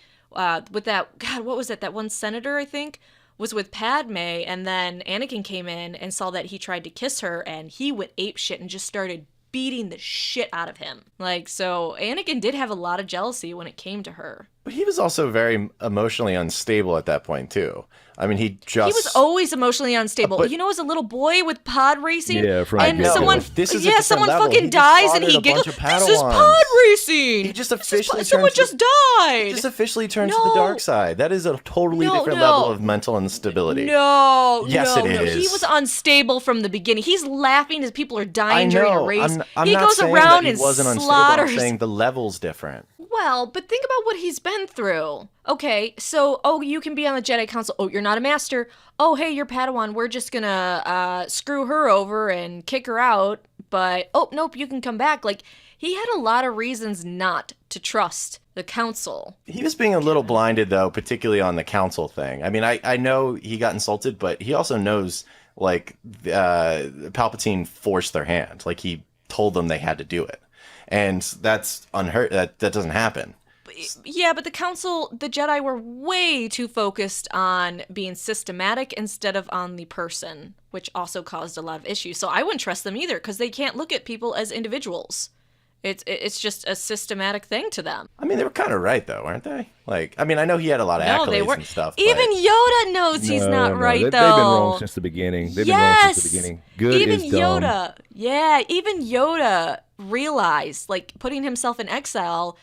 Speaker 7: with that, God, what was it? That one senator, I think, was with Padme, and then Anakin came in and saw that he tried to kiss her, and he went apeshit and just started beating the shit out of him. Like, so Anakin did have a lot of jealousy when it came to her.
Speaker 6: But he was also very emotionally unstable at that point, too. I mean, he
Speaker 7: was always emotionally unstable.
Speaker 6: But-
Speaker 7: you know, as a little boy with pod racing,
Speaker 8: Yeah, from
Speaker 7: and
Speaker 8: the get-go.
Speaker 7: someone,
Speaker 6: This is a different
Speaker 7: someone
Speaker 6: level.
Speaker 7: fucking
Speaker 6: He just
Speaker 7: dies and
Speaker 6: slaughtered
Speaker 7: he
Speaker 6: a bunch
Speaker 7: giggles.
Speaker 6: of
Speaker 7: This is
Speaker 6: Padawans.
Speaker 7: pod racing.
Speaker 6: He just officially
Speaker 7: someone
Speaker 6: turns
Speaker 7: just
Speaker 6: He
Speaker 7: died.
Speaker 6: just officially turns to
Speaker 7: No.
Speaker 6: the dark side. That is a totally
Speaker 7: No,
Speaker 6: different
Speaker 7: no.
Speaker 6: level of mental instability.
Speaker 7: No,
Speaker 6: Yes,
Speaker 7: no,
Speaker 6: it
Speaker 7: no.
Speaker 6: is.
Speaker 7: He was unstable from the beginning. He's laughing as people are
Speaker 6: I
Speaker 7: dying during a
Speaker 6: know.
Speaker 7: race.
Speaker 6: I'm
Speaker 7: he
Speaker 6: not
Speaker 7: goes
Speaker 6: saying
Speaker 7: around
Speaker 6: that he
Speaker 7: and
Speaker 6: wasn't unstable.
Speaker 7: slaughters.
Speaker 6: I'm saying the level's different.
Speaker 7: Well, but think about what he's been through. Okay, so, you can be on the Jedi Council. Oh, you're not a master. Oh, hey, you're Padawan. We're just gonna screw her over and kick her out. But, oh, nope, you can come back. Like, he had a lot of reasons not to trust the Council.
Speaker 6: He was being a little blinded, though, particularly on the council thing. I mean, I know he got insulted, but he also knows, like, Palpatine forced their hand. Like, he told them they had to do it. And that's unheard. That doesn't happen.
Speaker 7: Yeah, but the Council, the Jedi were way too focused on being systematic instead of on the person, which also caused a lot of issues. So I wouldn't trust them either, because they can't look at people as individuals. It's just a systematic thing to them.
Speaker 6: I mean, they were kind of right, though, weren't they? Like, I mean, I know he had a lot of
Speaker 7: No,
Speaker 6: accolades
Speaker 7: they were.
Speaker 6: and stuff.
Speaker 7: Even
Speaker 6: but...
Speaker 7: Yoda knows he's not right,
Speaker 8: They've
Speaker 7: though.
Speaker 8: been wrong since the beginning. They've been wrong since the beginning. Good
Speaker 7: even
Speaker 8: is dumb.
Speaker 7: Yoda. Yeah, even Yoda realized, like, putting himself in exile,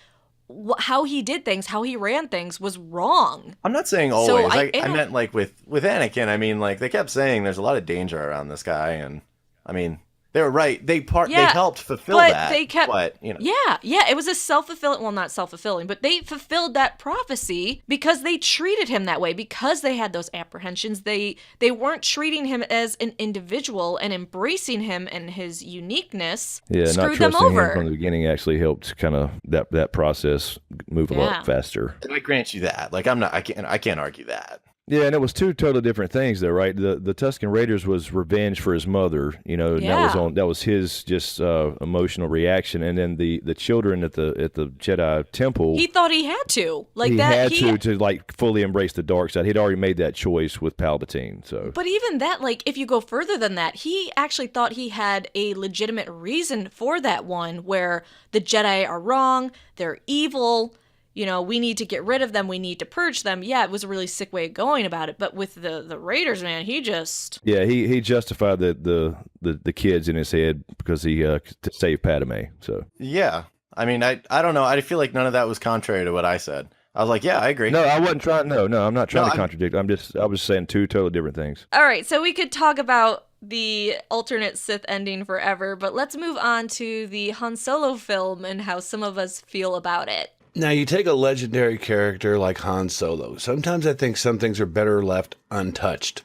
Speaker 7: how he did things, how he ran things was wrong.
Speaker 6: I'm not saying
Speaker 7: So
Speaker 6: always.
Speaker 7: I
Speaker 6: I
Speaker 7: don't-
Speaker 6: meant like with Anakin. I mean, like they kept saying there's a lot of danger around this guy, and I mean they were right. They helped fulfill
Speaker 7: but
Speaker 6: that.
Speaker 7: they kept,
Speaker 6: but you know,
Speaker 7: yeah, it was a self-fulfilling, well, not self-fulfilling, but they fulfilled that prophecy because they treated him that way, because they had those apprehensions. They weren't treating him as an individual and embracing him and his uniqueness.
Speaker 8: Yeah, not
Speaker 7: screwed them
Speaker 8: trusting him
Speaker 7: over.
Speaker 8: from the beginning actually helped kind of that process move a
Speaker 7: Yeah.
Speaker 8: lot faster.
Speaker 6: I grant you that. Like I can't argue that.
Speaker 8: Yeah, and it was two totally different things, though, right? The Tusken Raiders was revenge for his mother, you know, and
Speaker 7: Yeah.
Speaker 8: that was his just emotional reaction, and then the children at the Jedi Temple,
Speaker 7: He thought he had to, like
Speaker 8: he
Speaker 7: that.
Speaker 8: had to like fully embrace the dark side. He'd already made that choice with Palpatine, so.
Speaker 7: But even that, like, if you go further than that, he actually thought he had a legitimate reason for that one, where the Jedi are wrong, they're evil, you know, we need to get rid of them, we need to purge them. Yeah, it was a really sick way of going about it. But with the Raiders, man, he just...
Speaker 8: Yeah, he justified the kids in his head because he to save Padme. So
Speaker 6: Yeah, I mean, I don't know. I feel like none of that was contrary to what I said. I was like, yeah, I agree.
Speaker 8: no, I wasn't trying. No, I'm not trying
Speaker 6: No,
Speaker 8: to contradict. I was saying two totally different things.
Speaker 7: All right, so we could talk about the alternate Sith ending forever, but let's move on to the Han Solo film and how some of us feel about it.
Speaker 2: Now, you take a legendary character like Han Solo. Sometimes I think some things are better left untouched.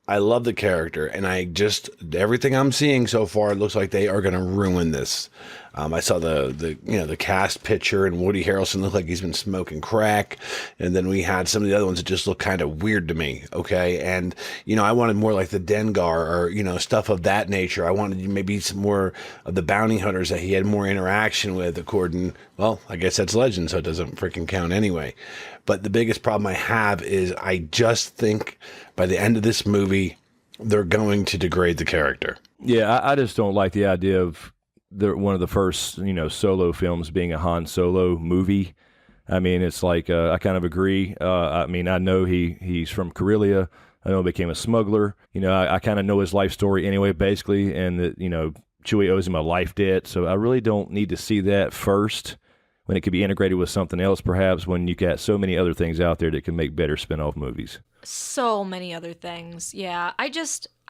Speaker 2: I love the character, and everything I'm seeing so far, it looks like they are going to ruin this. I saw the cast picture, and Woody Harrelson looked like he's been smoking crack, and then we had some of the other ones that just look kind of weird to me. Okay, and I wanted more like the Dengar or stuff of that nature. I wanted maybe some more of the bounty hunters that he had more interaction with. According, well, I guess that's legend, so it doesn't freaking count anyway. But the biggest problem I have is I just think by the end of this movie, they're going to degrade the character.
Speaker 8: Yeah, I just don't like the idea of one of the first, solo films being a Han Solo movie. I mean, it's like I kind of agree. I mean, I know he's from Corellia. I know he became a smuggler. I kind of know his life story anyway, basically, and that Chewie owes him a life debt. So I really don't need to see that first when it could be integrated with something else, perhaps, when you got so many other things out there that can make better spin-off movies.
Speaker 7: So many other things. Yeah, I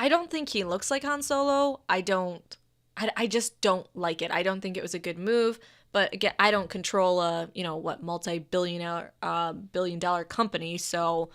Speaker 7: don't think he looks like Han Solo. I just don't like it. I don't think it was a good move. But again, I don't control a, multi-billion-dollar company. So,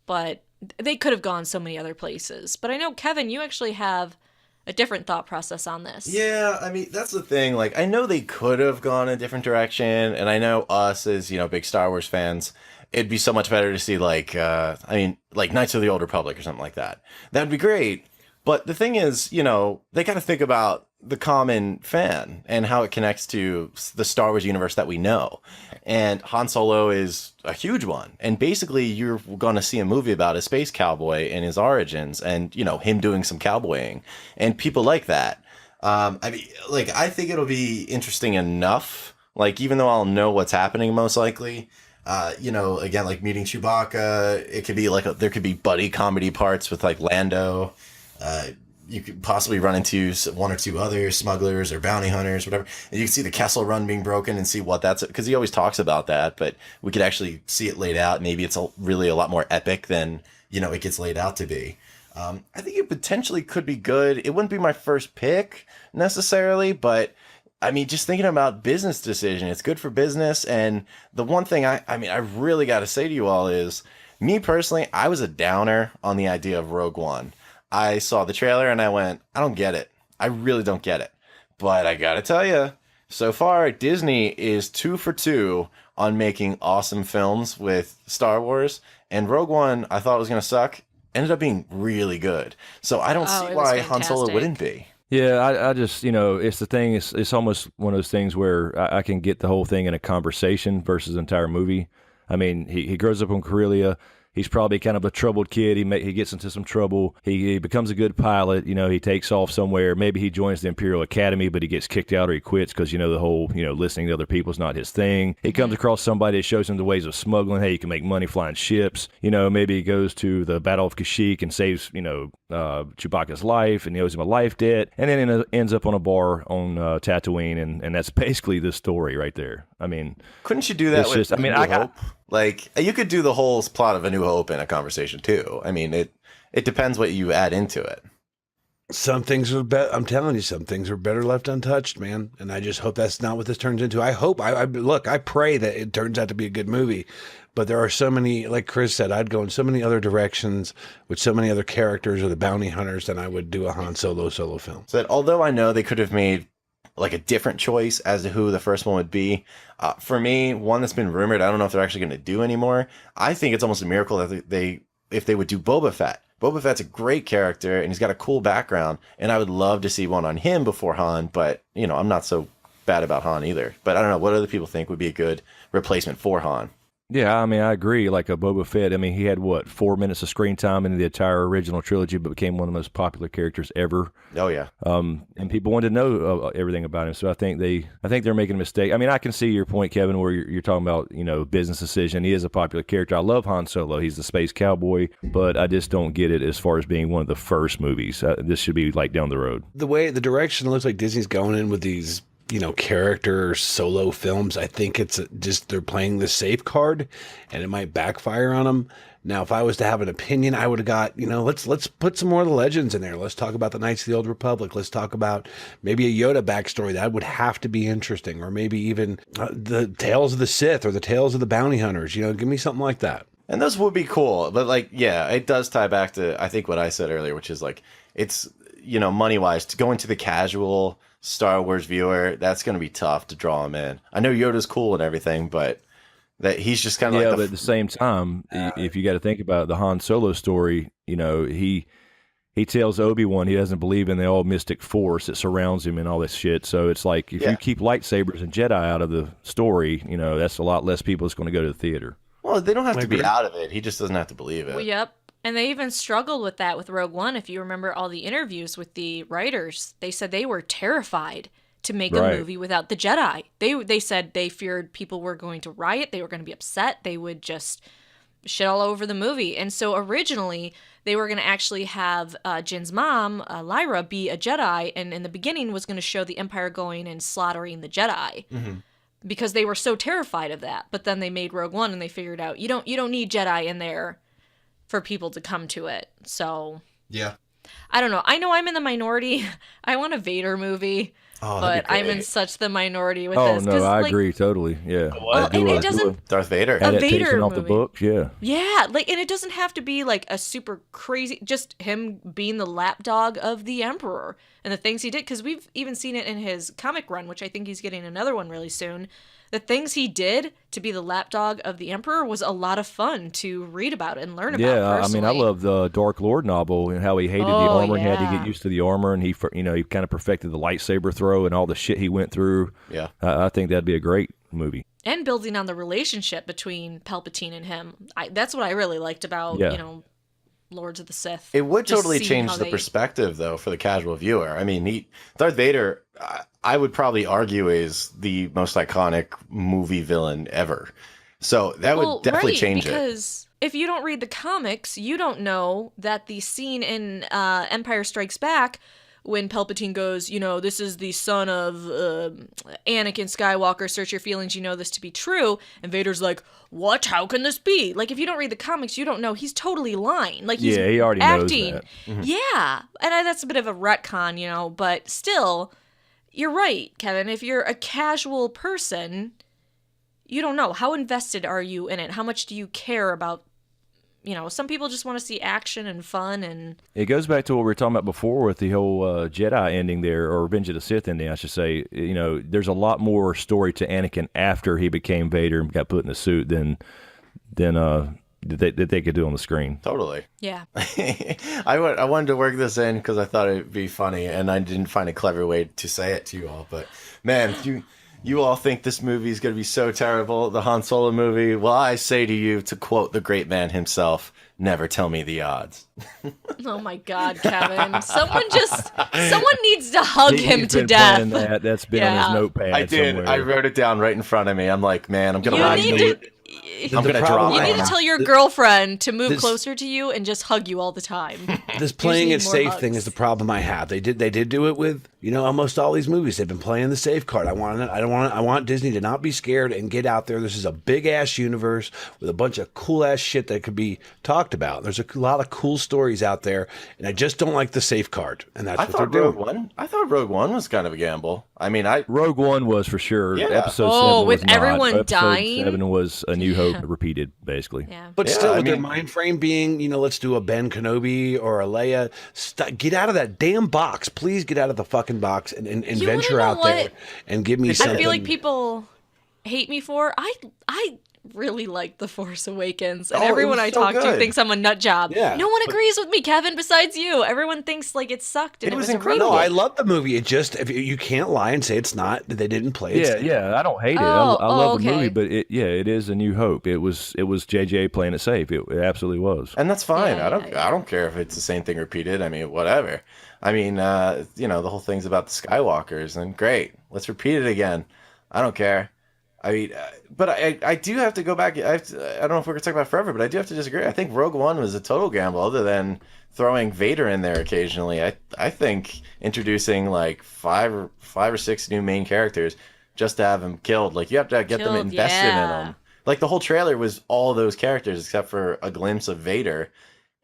Speaker 7: but they could have gone so many other places. But I know, Kevin, you actually have a different thought process on this.
Speaker 6: Yeah, I mean, that's the thing. Like, I know they could have gone a different direction, and I know us as, big Star Wars fans, it'd be so much better to see, like, like Knights of the Old Republic or something like that. That'd be great. But the thing is, they got to think about the common fan and how it connects to the Star Wars universe that we know. And Han Solo is a huge one. And basically, you're going to see a movie about a space cowboy and his origins and, him doing some cowboying and people like that. I think it'll be interesting enough. Like, even though I'll know what's happening most likely, again, like meeting Chewbacca, it could be there could be buddy comedy parts with like Lando. You could possibly run into one or two other smugglers or bounty hunters, whatever. And you can see the Kessel Run being broken and see what that's, because he always talks about that, but we could actually see it laid out. Maybe it's really a lot more epic than, it gets laid out to be. I think it potentially could be good. It wouldn't be my first pick necessarily, but I mean, just thinking about business decision, it's good for business. And the one thing I really got to say to you all is, me personally, I was a downer on the idea of Rogue One. I saw the trailer and I went, I don't get it. I really don't get it. But I gotta tell you, so far Disney is 2 for 2 on making awesome films with Star Wars. And Rogue One, I thought was gonna suck, ended up being really good. So I don't see why Han Solo wouldn't be.
Speaker 8: Yeah, I just, it's the thing, it's almost one of those things where I can get the whole thing in a conversation versus an entire movie. I mean, he grows up in Corellia. He's probably kind of a troubled kid. He gets into some trouble. He becomes a good pilot. He takes off somewhere. Maybe he joins the Imperial Academy, but he gets kicked out or he quits because, the whole, listening to other people is not his thing. He comes across somebody that shows him the ways of smuggling. Hey, you can make money flying ships. Maybe he goes to the Battle of Kashyyyk and saves, Chewbacca's life and he owes him a life debt. And then ends up on a bar on Tatooine. And that's basically the story right there. I mean,
Speaker 6: couldn't you do that with A New Hope? Like, you could do the whole plot of A New Hope in a conversation too. I mean, it depends what you add into it.
Speaker 2: Some things are I'm telling you, some things are better left untouched, man. And I just hope that's not what this turns into. I hope, I pray that it turns out to be a good movie. But there are so many, like Chris said, I'd go in so many other directions with so many other characters or the bounty hunters than I would do a Han Solo film.
Speaker 6: So that although I know they could have made like a different choice as to who the first one would be, for me, one that's been rumored, I don't know if they're actually going to do anymore. I think it's almost a miracle that if they would do Boba Fett. Boba Fett's a great character and he's got a cool background, and I would love to see one on him before Han, but I'm not so bad about Han either. But I don't know what other people think would be a good replacement for Han.
Speaker 8: Yeah, I mean, I agree. Like a Boba Fett, I mean, he had, 4 minutes of screen time in the entire original trilogy, but became one of the most popular characters ever.
Speaker 6: Oh, yeah.
Speaker 8: And people wanted to know everything about him. So I think they're making a mistake. I mean, I can see your point, Kevin, where you're talking about, business decision. He is a popular character. I love Han Solo. He's the space cowboy, but I just don't get it as far as being one of the first movies. This should be like down the road.
Speaker 2: The direction it looks like Disney's going in with these character solo films, I think it's just they're playing the safe card and it might backfire on them. Now, if I was to have an opinion, I would have got, let's put some more of the legends in there. Let's talk about the Knights of the Old Republic. Let's talk about maybe a Yoda backstory. That would have to be interesting. Or maybe even the Tales of the Sith or the Tales of the Bounty Hunters. Give me something like that.
Speaker 6: And those would be cool. But it does tie back to, I think, what I said earlier, which is it's, money-wise, to go into the casual Star Wars viewer, that's going to be tough to draw him in. I know Yoda's cool and everything, but that he's just kind of
Speaker 8: but at the same time, if you got to think about the Han Solo story, he tells Obi-Wan he doesn't believe in the all mystic force that surrounds him and all this shit. So it's like, if you keep lightsabers and Jedi out of the story, that's a lot less people that's going to go to the theater.
Speaker 6: Well, they don't have to be out of it. He just doesn't have to believe it.
Speaker 7: Well, yep. And they even struggled with that with Rogue One. If you remember all the interviews with the writers, they said they were terrified to make a movie without the Jedi. They said they feared people were going to riot. They were going to be upset. They would just shit all over the movie. And so originally they were going to actually have Jin's mom, Lyra, be a Jedi. And in the beginning was going to show the Empire going and slaughtering the Jedi. Mm-hmm. Because they were so terrified of that. But then they made Rogue One and they figured out you don't need Jedi in there for people to come to it. So
Speaker 6: yeah,
Speaker 7: I don't know. I know I'm in the minority. I want a Vader movie, but I'm in such the minority with this.
Speaker 8: Oh no, I agree totally. Yeah,
Speaker 7: and it doesn't.
Speaker 6: Darth Vader
Speaker 8: adaptation off the books. Yeah,
Speaker 7: and it doesn't have to be like a super crazy. Just him being the lapdog of the Emperor. and the things he did, because we've even seen it in his comic run, which I think he's getting another one really soon. The things he did to be the lapdog of the Emperor was a lot of fun to read about and learn about.
Speaker 8: Yeah, I mean, I
Speaker 7: personally.
Speaker 8: love the Dark Lord novel and how he hated the
Speaker 7: Oh,
Speaker 8: armor and had to
Speaker 7: yeah.
Speaker 8: get used to the armor, and he kind of perfected the lightsaber throw and all the shit he went through.
Speaker 6: Yeah.
Speaker 8: I think that'd be a great movie.
Speaker 7: And building on the relationship between Palpatine and him. That's what I really liked about,
Speaker 8: Yeah.
Speaker 7: Lords of the Sith.
Speaker 6: It would
Speaker 7: Just
Speaker 6: totally
Speaker 7: seeing
Speaker 6: change
Speaker 7: how
Speaker 6: the
Speaker 7: they-
Speaker 6: perspective, though, for the casual viewer. I mean, Darth Vader, I would probably argue is the most iconic movie villain ever. So that would definitely change it.
Speaker 7: Because if you don't read the comics, you don't know that the scene in Empire Strikes Back, when Palpatine goes, this is the son of Anakin Skywalker, search your feelings, you know this to be true. And Vader's like, what? How can this be? Like, if you don't read the comics, you don't know. He's totally lying. Like, he's
Speaker 8: He already knows
Speaker 7: acting.
Speaker 8: that.
Speaker 7: Yeah. And that's a bit of a retcon, but still, you're right, Kevin. If you're a casual person, you don't know. How invested are you in it? How much do you care about some people just want to see action and fun, and
Speaker 8: It goes back to what we were talking about before with the whole Jedi ending there, or Revenge of the Sith ending, I should say. There's a lot more story to Anakin after he became Vader and got put in the suit than that they could do on the screen.
Speaker 6: Totally.
Speaker 7: yeah.
Speaker 6: I wanted to work this in because I thought it'd be funny, and I didn't find a clever way to say it to you all. But man, you all think this movie is going to be so terrible, the Han Solo movie. Well, I say to you, to quote the great man himself, never tell me the odds.
Speaker 7: Oh my God, Kevin! Someone needs to hug him
Speaker 8: He's
Speaker 7: to
Speaker 8: been
Speaker 7: death.
Speaker 8: planning that. That's been on
Speaker 7: Yeah.
Speaker 8: his notepad
Speaker 6: I did.
Speaker 8: somewhere.
Speaker 6: I wrote it down right in front of me. I'm like, man, I'm going
Speaker 7: You
Speaker 6: to
Speaker 7: need to.
Speaker 6: I'm going to draw
Speaker 2: problem-
Speaker 7: You
Speaker 6: my
Speaker 7: need to
Speaker 6: hand.
Speaker 7: tell your girlfriend to move
Speaker 2: This-
Speaker 7: closer to you and just hug you all the time.
Speaker 2: This playing
Speaker 7: need
Speaker 2: it
Speaker 7: more
Speaker 2: safe thing
Speaker 7: hugs.
Speaker 2: is the problem I have. They did do it with almost all these movies. They've been playing the safe card. I want Disney to not be scared and get out there. This is a big ass universe with a bunch of cool ass shit that could be talked about. There's a lot of cool stories out there, and I just don't like the safe card. And that's
Speaker 6: I
Speaker 2: what they're
Speaker 6: thought
Speaker 2: doing.
Speaker 6: Rogue One was kind of a gamble. I mean,
Speaker 8: Rogue One was for sure.
Speaker 6: Yeah.
Speaker 8: Episode
Speaker 7: Oh,
Speaker 8: 7
Speaker 7: with
Speaker 8: was not.
Speaker 7: everyone
Speaker 8: Episode
Speaker 7: dying?
Speaker 8: 7 was A New Hope repeated, basically.
Speaker 7: Yeah.
Speaker 2: But
Speaker 6: Yeah,
Speaker 2: still,
Speaker 6: I
Speaker 2: with their
Speaker 6: mean-
Speaker 2: mind frame being, let's do a Ben Kenobi or a Leia. Get out of that damn box. Please get out of the fucking box and
Speaker 7: wanna
Speaker 2: venture
Speaker 7: know
Speaker 2: out there
Speaker 7: what
Speaker 2: and give me something.
Speaker 7: I feel like people hate me for. I really like The Force Awakens, and
Speaker 6: Oh, it
Speaker 7: everyone
Speaker 6: was
Speaker 7: I
Speaker 6: so
Speaker 7: talk to
Speaker 6: good.
Speaker 7: thinks I'm a nut job.
Speaker 2: Yeah.
Speaker 7: No one agrees with me, Kevin, besides you. Everyone thinks like it sucked and
Speaker 6: It
Speaker 7: it
Speaker 6: was
Speaker 7: was
Speaker 6: incredible.
Speaker 2: No, I love the movie. It just if you can't lie and say it's not. They didn't play it.
Speaker 8: Yeah. I don't hate it.
Speaker 7: Oh,
Speaker 8: I love
Speaker 7: okay.
Speaker 8: the movie, but it is A New Hope. It was JJ playing it safe. It absolutely was.
Speaker 6: and that's fine.
Speaker 7: Yeah,
Speaker 6: I don't care if it's the same thing repeated. I mean, whatever. I mean, the whole thing's about the Skywalkers, and great. Let's repeat it again. I don't care. I mean, but I do have to go back. I don't know if we're going to talk about it forever, but I do have to disagree. I think Rogue One was a total gamble, other than throwing Vader in there occasionally. I think introducing like five or six new main characters just to have them killed. Like, you have to get them
Speaker 7: Killed,
Speaker 6: invested
Speaker 7: yeah.
Speaker 6: in them. Like, the whole trailer was all those characters except for a glimpse of Vader.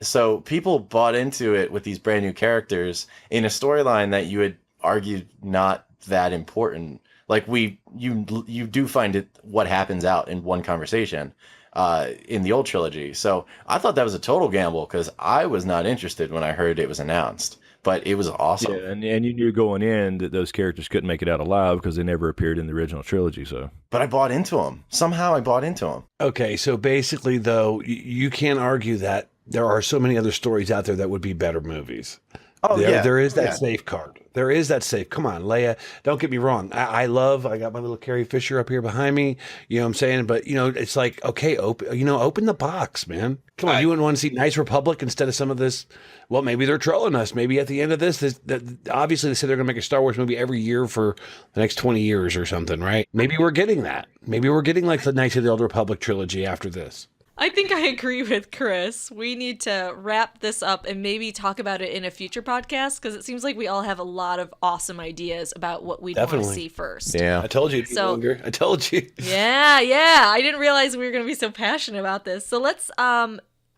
Speaker 6: So people bought into it with these brand new characters in a storyline that you would argue not that important. Like, you do find it what happens out in one conversation in the old trilogy. So I thought that was a total gamble because I was not interested when I heard it was announced. But it was awesome.
Speaker 8: Yeah, and you knew going in that those characters couldn't make it out alive because they never appeared in the original trilogy. So
Speaker 6: But I bought into them. Somehow I bought into them.
Speaker 2: Okay, so basically, though, you can't argue that there are so many other stories out there that would be better movies.
Speaker 6: Oh, yeah.
Speaker 2: There is that
Speaker 6: Yeah.
Speaker 2: safe card. There is that safe. Come on, Leia. Don't get me wrong. I got my little Carrie Fisher up here behind me. You know what I'm saying? But, it's like, okay, open the box, man. Come on, you wouldn't want to see Knights Republic instead of some of this. Well, maybe they're trolling us. Maybe at the end of this obviously they said they're going to make a Star Wars movie every year for the next 20 years or something, right? Maybe we're getting that. Maybe we're getting like the Knights of the Old Republic trilogy after this.
Speaker 7: I think I agree with Chris. We need to wrap this up and maybe talk about it in a future podcast because it seems like we all have a lot of awesome ideas about what we'd want to
Speaker 2: Definitely.
Speaker 7: see first.
Speaker 6: Yeah.
Speaker 2: I told you.
Speaker 7: So-
Speaker 2: Longer. I told you.
Speaker 7: Yeah. I didn't realize we were going to be so passionate about this. So let's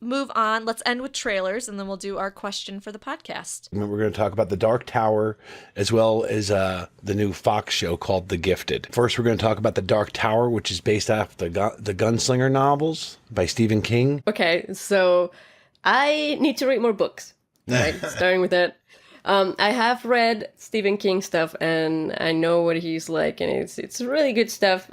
Speaker 7: move on. Let's end with trailers and then we'll do our question for the podcast.
Speaker 2: We're going to talk about The Dark Tower as well as the new Fox show called The Gifted. First, we're going to talk about The Dark Tower, which is based off the Gunslinger novels by Stephen King.
Speaker 5: Okay, so I need to read more books. Right, starting with that. I have read Stephen King stuff, and I know what he's like, and it's really good stuff.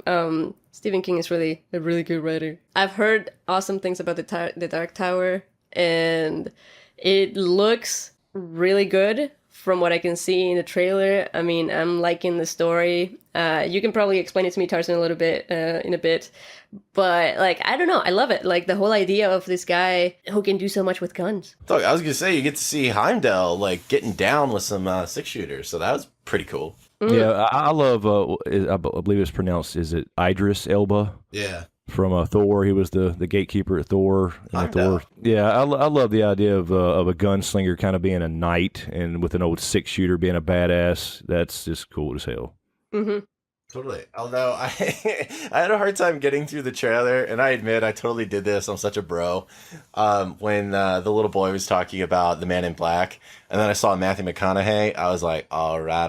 Speaker 5: Stephen King is really a really good writer. I've heard awesome things about the Dark Tower, and it looks really good from what I can see in the trailer. I mean, I'm liking the story. You can probably explain it to me, Tarzan, a little bit in a bit. But, like, I don't know. I love it. Like, the whole idea of this guy who can do so much with guns.
Speaker 6: Look, I was going to say, you get to see Heimdall, like, getting down with some six-shooters, so that was pretty cool.
Speaker 8: Yeah, I love, I believe it's pronounced, is it Idris Elba?
Speaker 6: Yeah.
Speaker 8: From Thor. He was the gatekeeper at Thor. Thor. Yeah, I love the idea of a gunslinger kind of being a knight and with an old six-shooter being a badass. That's just cool as hell.
Speaker 5: Mm-hmm.
Speaker 6: Totally. Although I had a hard time getting through the trailer, and I admit I totally did this. I'm such a bro. When the little boy was talking about the Man in Black, and then I saw Matthew McConaughey, I was like, all right.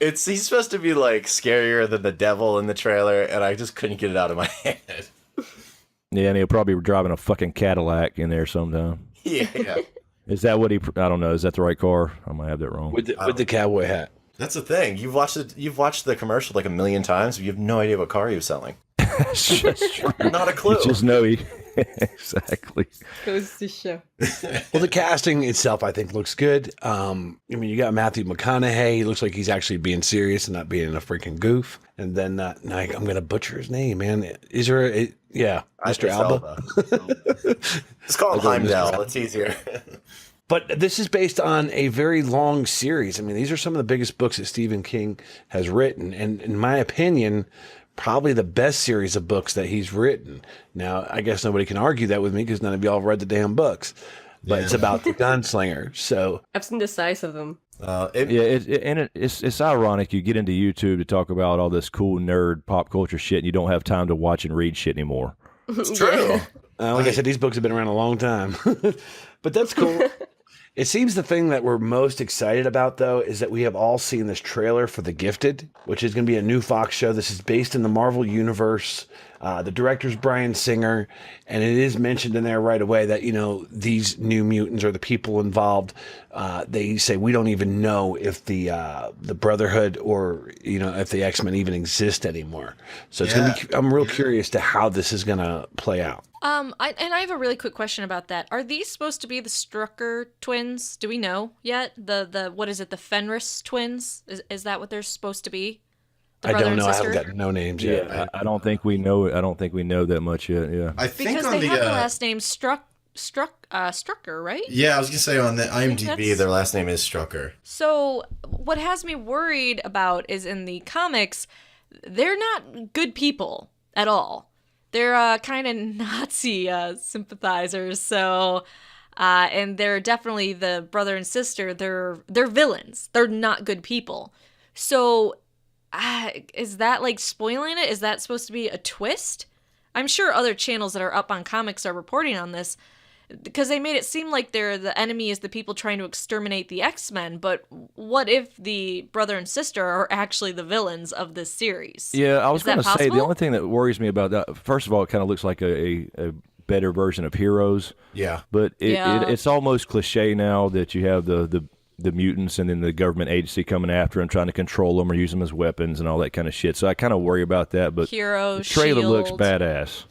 Speaker 6: He's supposed to be like scarier than the devil in the trailer, and I just couldn't get it out of my head.
Speaker 8: Yeah, and he'll probably be driving a fucking Cadillac in there sometime.
Speaker 6: Yeah.
Speaker 8: Is that what he? I don't know. Is that the right car? I might have that wrong.
Speaker 2: With the cowboy hat.
Speaker 6: That's the thing. You've watched the commercial like a million times, but you have no idea what car he was selling.
Speaker 8: That's just true.
Speaker 6: Not a clue.
Speaker 8: You just know he exactly.
Speaker 5: Goes to show.
Speaker 2: Well, the casting itself, I think, looks good. I mean, you got Matthew McConaughey. He looks like he's actually being serious and not being a freaking goof. And then, now I'm going to butcher his name, man. Is there Mr. Alba?
Speaker 6: Let's call him Heimdall. It's easier.
Speaker 2: But this is based on a very long series. I mean, these are some of the biggest books that Stephen King has written. And in my opinion, probably the best series of books that he's written. Now, I guess nobody can argue that with me because none of y'all have read the damn books. But it's about the gunslinger. So
Speaker 5: I've seen the size of them.
Speaker 8: It's ironic. You get into YouTube to talk about all this cool nerd pop culture shit, and you don't have time to watch and read shit anymore.
Speaker 6: It's true.
Speaker 2: Like I said, these books have been around a long time. But that's cool. It seems the thing that we're most excited about, though, is that we have all seen this trailer for The Gifted, which is going to be a new Fox show. This is based in the Marvel Universe. The director's Bryan Singer, and it is mentioned in there right away that, these new mutants or the people involved, they say we don't even know if the Brotherhood or, if the X-Men even exist anymore. So it's going to be, I'm real curious to how this is going to play out.
Speaker 7: I have a really quick question about that. Are these supposed to be the Strucker twins? Do we know yet? The what is it? The Fenris twins? Is that what they're supposed to be?
Speaker 2: I don't know. I haven't got no names yet.
Speaker 8: Yeah, I don't think we know. I don't think we know that much yet. Yeah,
Speaker 6: I think
Speaker 7: because they have the last name Strucker, right?
Speaker 6: Yeah, I was gonna say on the IMDb, their last name is Strucker.
Speaker 7: So what has me worried about is in the comics, they're not good people at all. They're kind of Nazi sympathizers. So, and they're definitely the brother and sister. They're villains. They're not good people. So. Is that like spoiling it? Is that supposed to be a twist? I'm sure other channels that are up on comics are reporting on this because they made it seem like the enemy is the people trying to exterminate the X-Men. But what if the brother and sister are actually the villains of this series?
Speaker 8: Yeah, I was
Speaker 7: going
Speaker 8: to say the only thing that worries me about that, first of all, it kind of looks like a better version of Heroes.
Speaker 6: Yeah,
Speaker 8: but it's almost cliche now that you have the mutants and then the government agency coming after them, trying to control them or use them as weapons and all that kind of shit. So I kind of worry about that. But
Speaker 7: Hero,
Speaker 8: the trailer
Speaker 7: Shield.
Speaker 8: looks badass.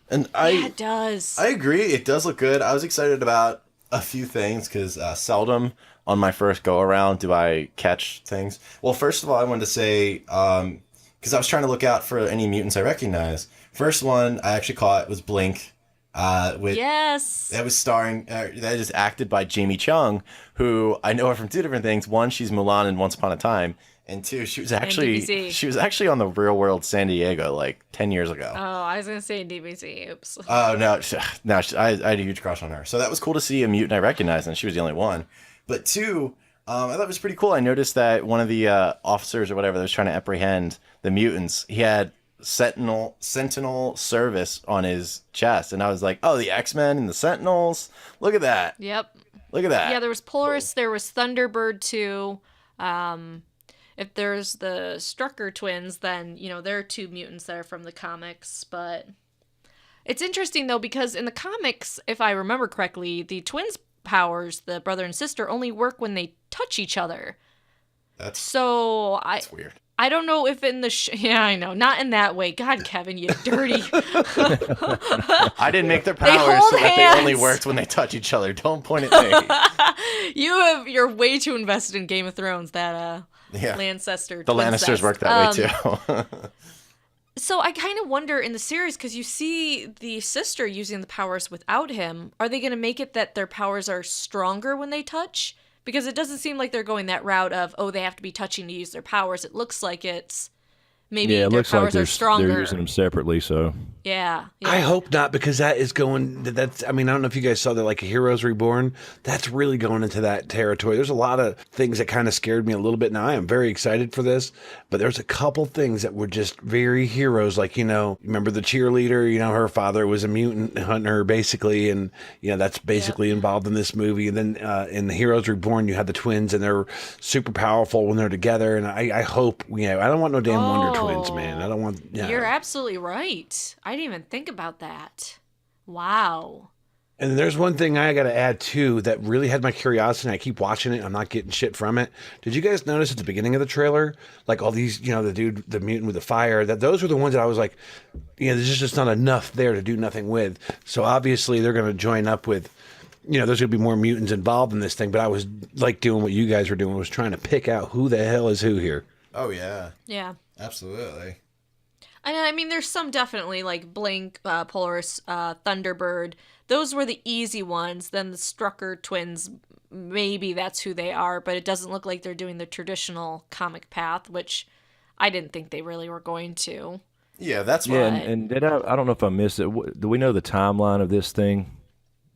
Speaker 6: And
Speaker 7: it does.
Speaker 6: I agree. It does look good. I was excited about a few things because seldom on my first go around do I catch things. Well, first of all, I wanted to say because I was trying to look out for any mutants I recognize. First one I actually caught was Blink.
Speaker 7: Yes,
Speaker 6: that was starring that is acted by Jamie Chung, who I know her from two different things. One, she's Mulan in Once Upon a Time, and two, she was actually on the Real World San Diego like 10 years ago.
Speaker 7: Oh, I was gonna say DBZ. Oops.
Speaker 6: Oh no, I had a huge crush on her, so that was cool to see a mutant I recognized, and she was the only one. But two, I thought it was pretty cool. I noticed that one of the officers or whatever that was trying to apprehend the mutants, he had Sentinel service on his chest, and I was like, oh, the X-Men and the Sentinels, look at that.
Speaker 7: Yep,
Speaker 6: look at that.
Speaker 7: Yeah, there was Polaris, there was Thunderbird too. If there's the Strucker twins, then there are two mutants that are from the comics, but It's interesting though because in the comics, if I remember correctly, the twins' powers, the brother and sister, only work when they touch each other.
Speaker 6: That's weird.
Speaker 7: I don't know if in the yeah, I know, not in that way. God, Kevin, you dirty.
Speaker 6: I didn't make their powers
Speaker 7: hold
Speaker 6: so that they only
Speaker 7: hands.
Speaker 6: worked when they touch each other. Don't point at me.
Speaker 7: You're way too invested in Game of Thrones. That
Speaker 6: Yeah.
Speaker 7: Lancester.
Speaker 6: The
Speaker 7: twin
Speaker 6: Lannisters
Speaker 7: cest.
Speaker 6: work that way too.
Speaker 7: So I kind of wonder in the series because you see the sister using the powers without him. Are they going to make it that their powers are stronger when they touch? Because it doesn't seem like they're going that route of they have to be touching to use their powers. It looks like it's maybe
Speaker 8: Yeah, it
Speaker 7: their
Speaker 8: looks like
Speaker 7: powers are stronger.
Speaker 8: they're using them separately. So
Speaker 7: Yeah.
Speaker 2: I hope not, because that is going. That's. I mean, I don't know if you guys saw that, like Heroes Reborn. That's really going into that territory. There's a lot of things that kind of scared me a little bit. Now I am very excited for this, but there's a couple things that were just very heroes. Like remember the cheerleader? Her father was a mutant hunter, basically, and that's basically involved in this movie. And then in the Heroes Reborn, you had the twins, and they're super powerful when they're together. And I hope I don't want no damn Wonder Twins, man. I don't want. Yeah.
Speaker 7: You're absolutely right. I didn't even think about that. Wow.
Speaker 2: And there's one thing I got to add too that really had my curiosity. And I keep watching it. I'm not getting shit from it. Did you guys notice at the beginning of the trailer, like all these, the mutant with the fire, that those were the ones that I was like, there's just not enough there to do nothing with. So obviously they're going to join up with, there's going to be more mutants involved in this thing. But I was like doing what you guys were doing, was trying to pick out who the hell is who here.
Speaker 6: Oh yeah,
Speaker 7: Yeah.
Speaker 6: absolutely.
Speaker 7: And I mean, there's some definitely like Blink, Polaris, Thunderbird. Those were the easy ones. Then the Strucker twins, maybe that's who they are, but it doesn't look like they're doing the traditional comic path, which I didn't think they really were going to.
Speaker 6: Yeah, that's
Speaker 8: yeah,
Speaker 6: why.
Speaker 8: and did I don't know if I missed it. Do we know the timeline of this thing,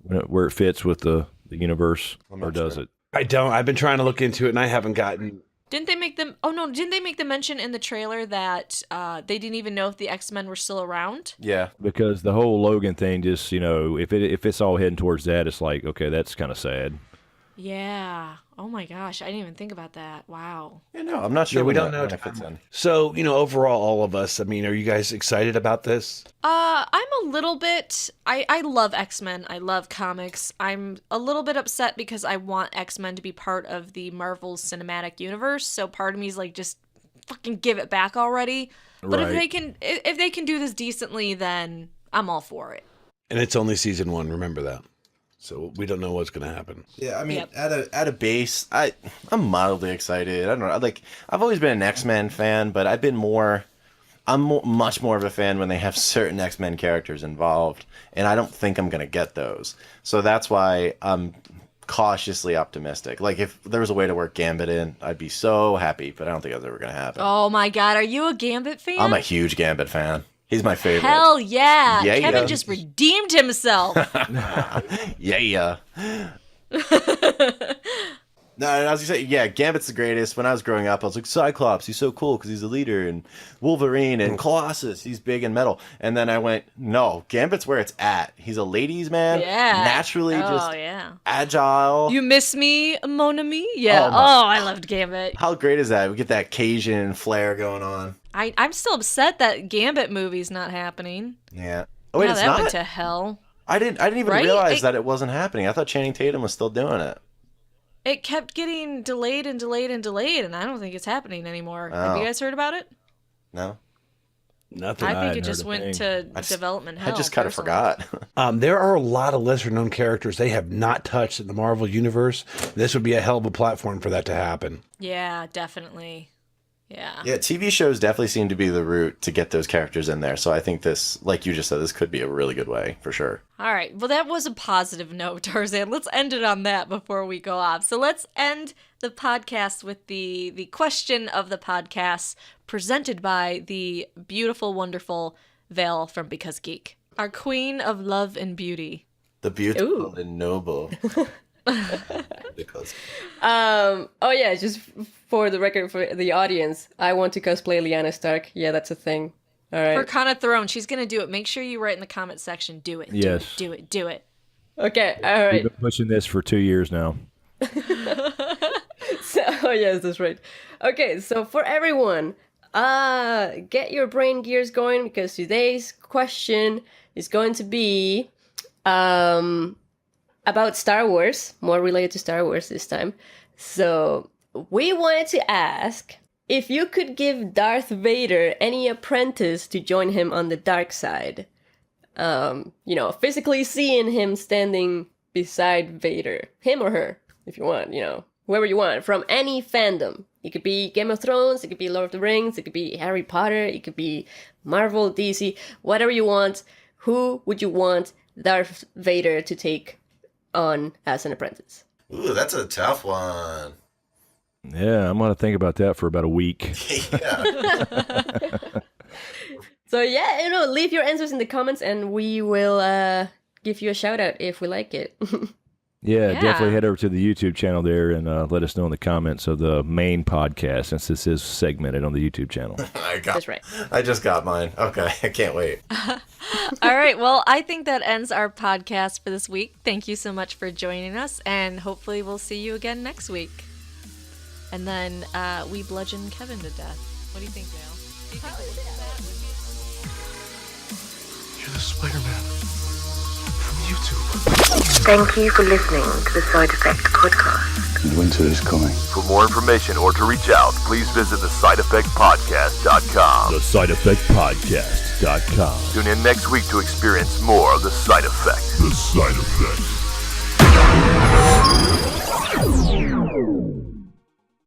Speaker 8: where it fits with the universe, or does it?
Speaker 2: I don't. I've been trying to look into it, and I haven't gotten.
Speaker 7: Didn't they make them? Oh no! Didn't they make the mention in the trailer that they didn't even know if the X-Men were still around?
Speaker 6: Yeah,
Speaker 8: Because the whole Logan thing, just if it's all heading towards that, it's like, okay, that's kind of sad.
Speaker 7: Yeah. Oh my gosh, I didn't even think about that. Wow.
Speaker 6: no, I'm not sure.
Speaker 2: Yeah, we
Speaker 6: when
Speaker 2: don't
Speaker 6: that-
Speaker 2: know
Speaker 6: when it fits in.
Speaker 2: So, overall, all of us, I mean, are you guys excited about this?
Speaker 7: I'm a little bit. I love X-Men. I love comics. I'm a little bit upset because I want X-Men to be part of the Marvel Cinematic Universe. So part of me is like, just fucking give it back already. But
Speaker 8: Right.
Speaker 7: if they can do this decently, then I'm all for it.
Speaker 2: And it's only season 1, remember that. So we don't know what's going to happen.
Speaker 6: Yeah, I mean,
Speaker 7: Yep.
Speaker 6: at a base, I'm mildly excited. I don't know. I've always been an X-Men fan, but I'm much more of a fan when they have certain X-Men characters involved, and I don't think I'm gonna get those. So that's why I'm cautiously optimistic. Like if there was a way to work Gambit in, I'd be so happy. But I don't think that's ever gonna happen.
Speaker 7: Oh my god, are you a Gambit fan?
Speaker 6: I'm a huge Gambit fan. He's my favorite.
Speaker 7: Hell yeah.
Speaker 6: Yeah,
Speaker 7: Kevin
Speaker 6: yeah.
Speaker 7: just redeemed himself.
Speaker 6: Yeah. No, and I was gonna say, yeah, Gambit's the greatest. When I was growing up, I was like, Cyclops, he's so cool because he's a leader, and Wolverine and Colossus, he's big and metal. And then I went, no, Gambit's where it's at. He's a ladies' man,
Speaker 7: Yeah.
Speaker 6: naturally just
Speaker 7: yeah.
Speaker 6: agile.
Speaker 7: You miss me, Mon ami? Yeah.
Speaker 6: Oh,
Speaker 7: Oh,
Speaker 6: my-
Speaker 7: I loved Gambit.
Speaker 6: How great is that? We get that Cajun flair going on.
Speaker 7: I'm still upset that Gambit movie's not happening.
Speaker 6: Yeah. Oh wait,
Speaker 7: Now
Speaker 6: it's
Speaker 7: that
Speaker 6: not.
Speaker 7: went to hell.
Speaker 6: I didn't even
Speaker 7: Right?
Speaker 6: realize that it wasn't happening. I thought Channing Tatum was still doing it.
Speaker 7: It kept getting delayed and delayed and delayed, and I don't think it's happening anymore. Have
Speaker 6: Oh.
Speaker 7: you guys heard about it?
Speaker 6: No,
Speaker 2: Nothing.
Speaker 7: I think
Speaker 8: hadn't
Speaker 7: it just
Speaker 8: heard a
Speaker 7: went
Speaker 8: thing.
Speaker 7: to development hell.
Speaker 6: I just kind of
Speaker 7: personally.
Speaker 6: forgot.
Speaker 2: There are a lot of lesser known characters they have not touched in the Marvel Universe. This would be a hell of a platform for that to happen.
Speaker 7: Yeah, definitely. Yeah.
Speaker 6: Yeah, TV shows definitely seem to be the route to get those characters in there. So I think this, like you just said, this could be a really good way for sure.
Speaker 7: All right. Well, that was a positive note, Tarzan. Let's end it on that before we go off. So let's end the podcast with the question of the podcast presented by the beautiful, wonderful Val from Because Geek, our queen of love and beauty.
Speaker 6: The beautiful
Speaker 5: Ooh.
Speaker 6: and noble. Because
Speaker 5: Oh yeah, just for the record, for the audience, I want to cosplay Lyanna Stark. Yeah, that's a thing. All right.
Speaker 7: For Con of Throne, she's going to do it. Make sure you write in the comment section, do it.
Speaker 8: Yes.
Speaker 7: Do it. Do it.
Speaker 5: Okay. All
Speaker 8: We've
Speaker 5: right.
Speaker 8: been pushing this for 2 years now.
Speaker 5: So, oh yes, that's right. Okay, so for everyone, get your brain gears going, because today's question is going to be about Star Wars, more related to Star Wars this time. So we wanted to ask if you could give Darth Vader any apprentice to join him on the dark side. Physically seeing him standing beside Vader, him or her, if you want, whoever you want, from any fandom. It could be Game of Thrones, it could be Lord of the Rings, it could be Harry Potter, it could be Marvel, DC, whatever you want. Who would you want Darth Vader to take on as an apprentice?
Speaker 6: Ooh, that's a tough one.
Speaker 8: Yeah, I'm gonna think about that for about a week.
Speaker 6: Yeah.
Speaker 5: So yeah, leave your answers in the comments and we will give you a shout out if we like it.
Speaker 8: Yeah,
Speaker 7: Yeah.
Speaker 8: definitely head over to the YouTube channel there and let us know in the comments of the main podcast, since this is segmented on the YouTube channel.
Speaker 5: That's right.
Speaker 6: I just got mine. Okay, I can't wait.
Speaker 7: All right, well, I think that ends our podcast for this week. Thank you so much for joining us, and hopefully we'll see you again next week. And then we bludgeon Kevin to death. What do you think, Dale? Do you think we'll do that?
Speaker 3: You're the Spider-Man from YouTube.
Speaker 1: Thank you for listening to the Side Effect Podcast.
Speaker 3: Winter is coming. For more information or to reach out, please visit thesideeffectpodcast.com.
Speaker 8: TheSideEffectPodcast.com.
Speaker 3: Tune in next week to experience more of The Side Effect. The Side Effect.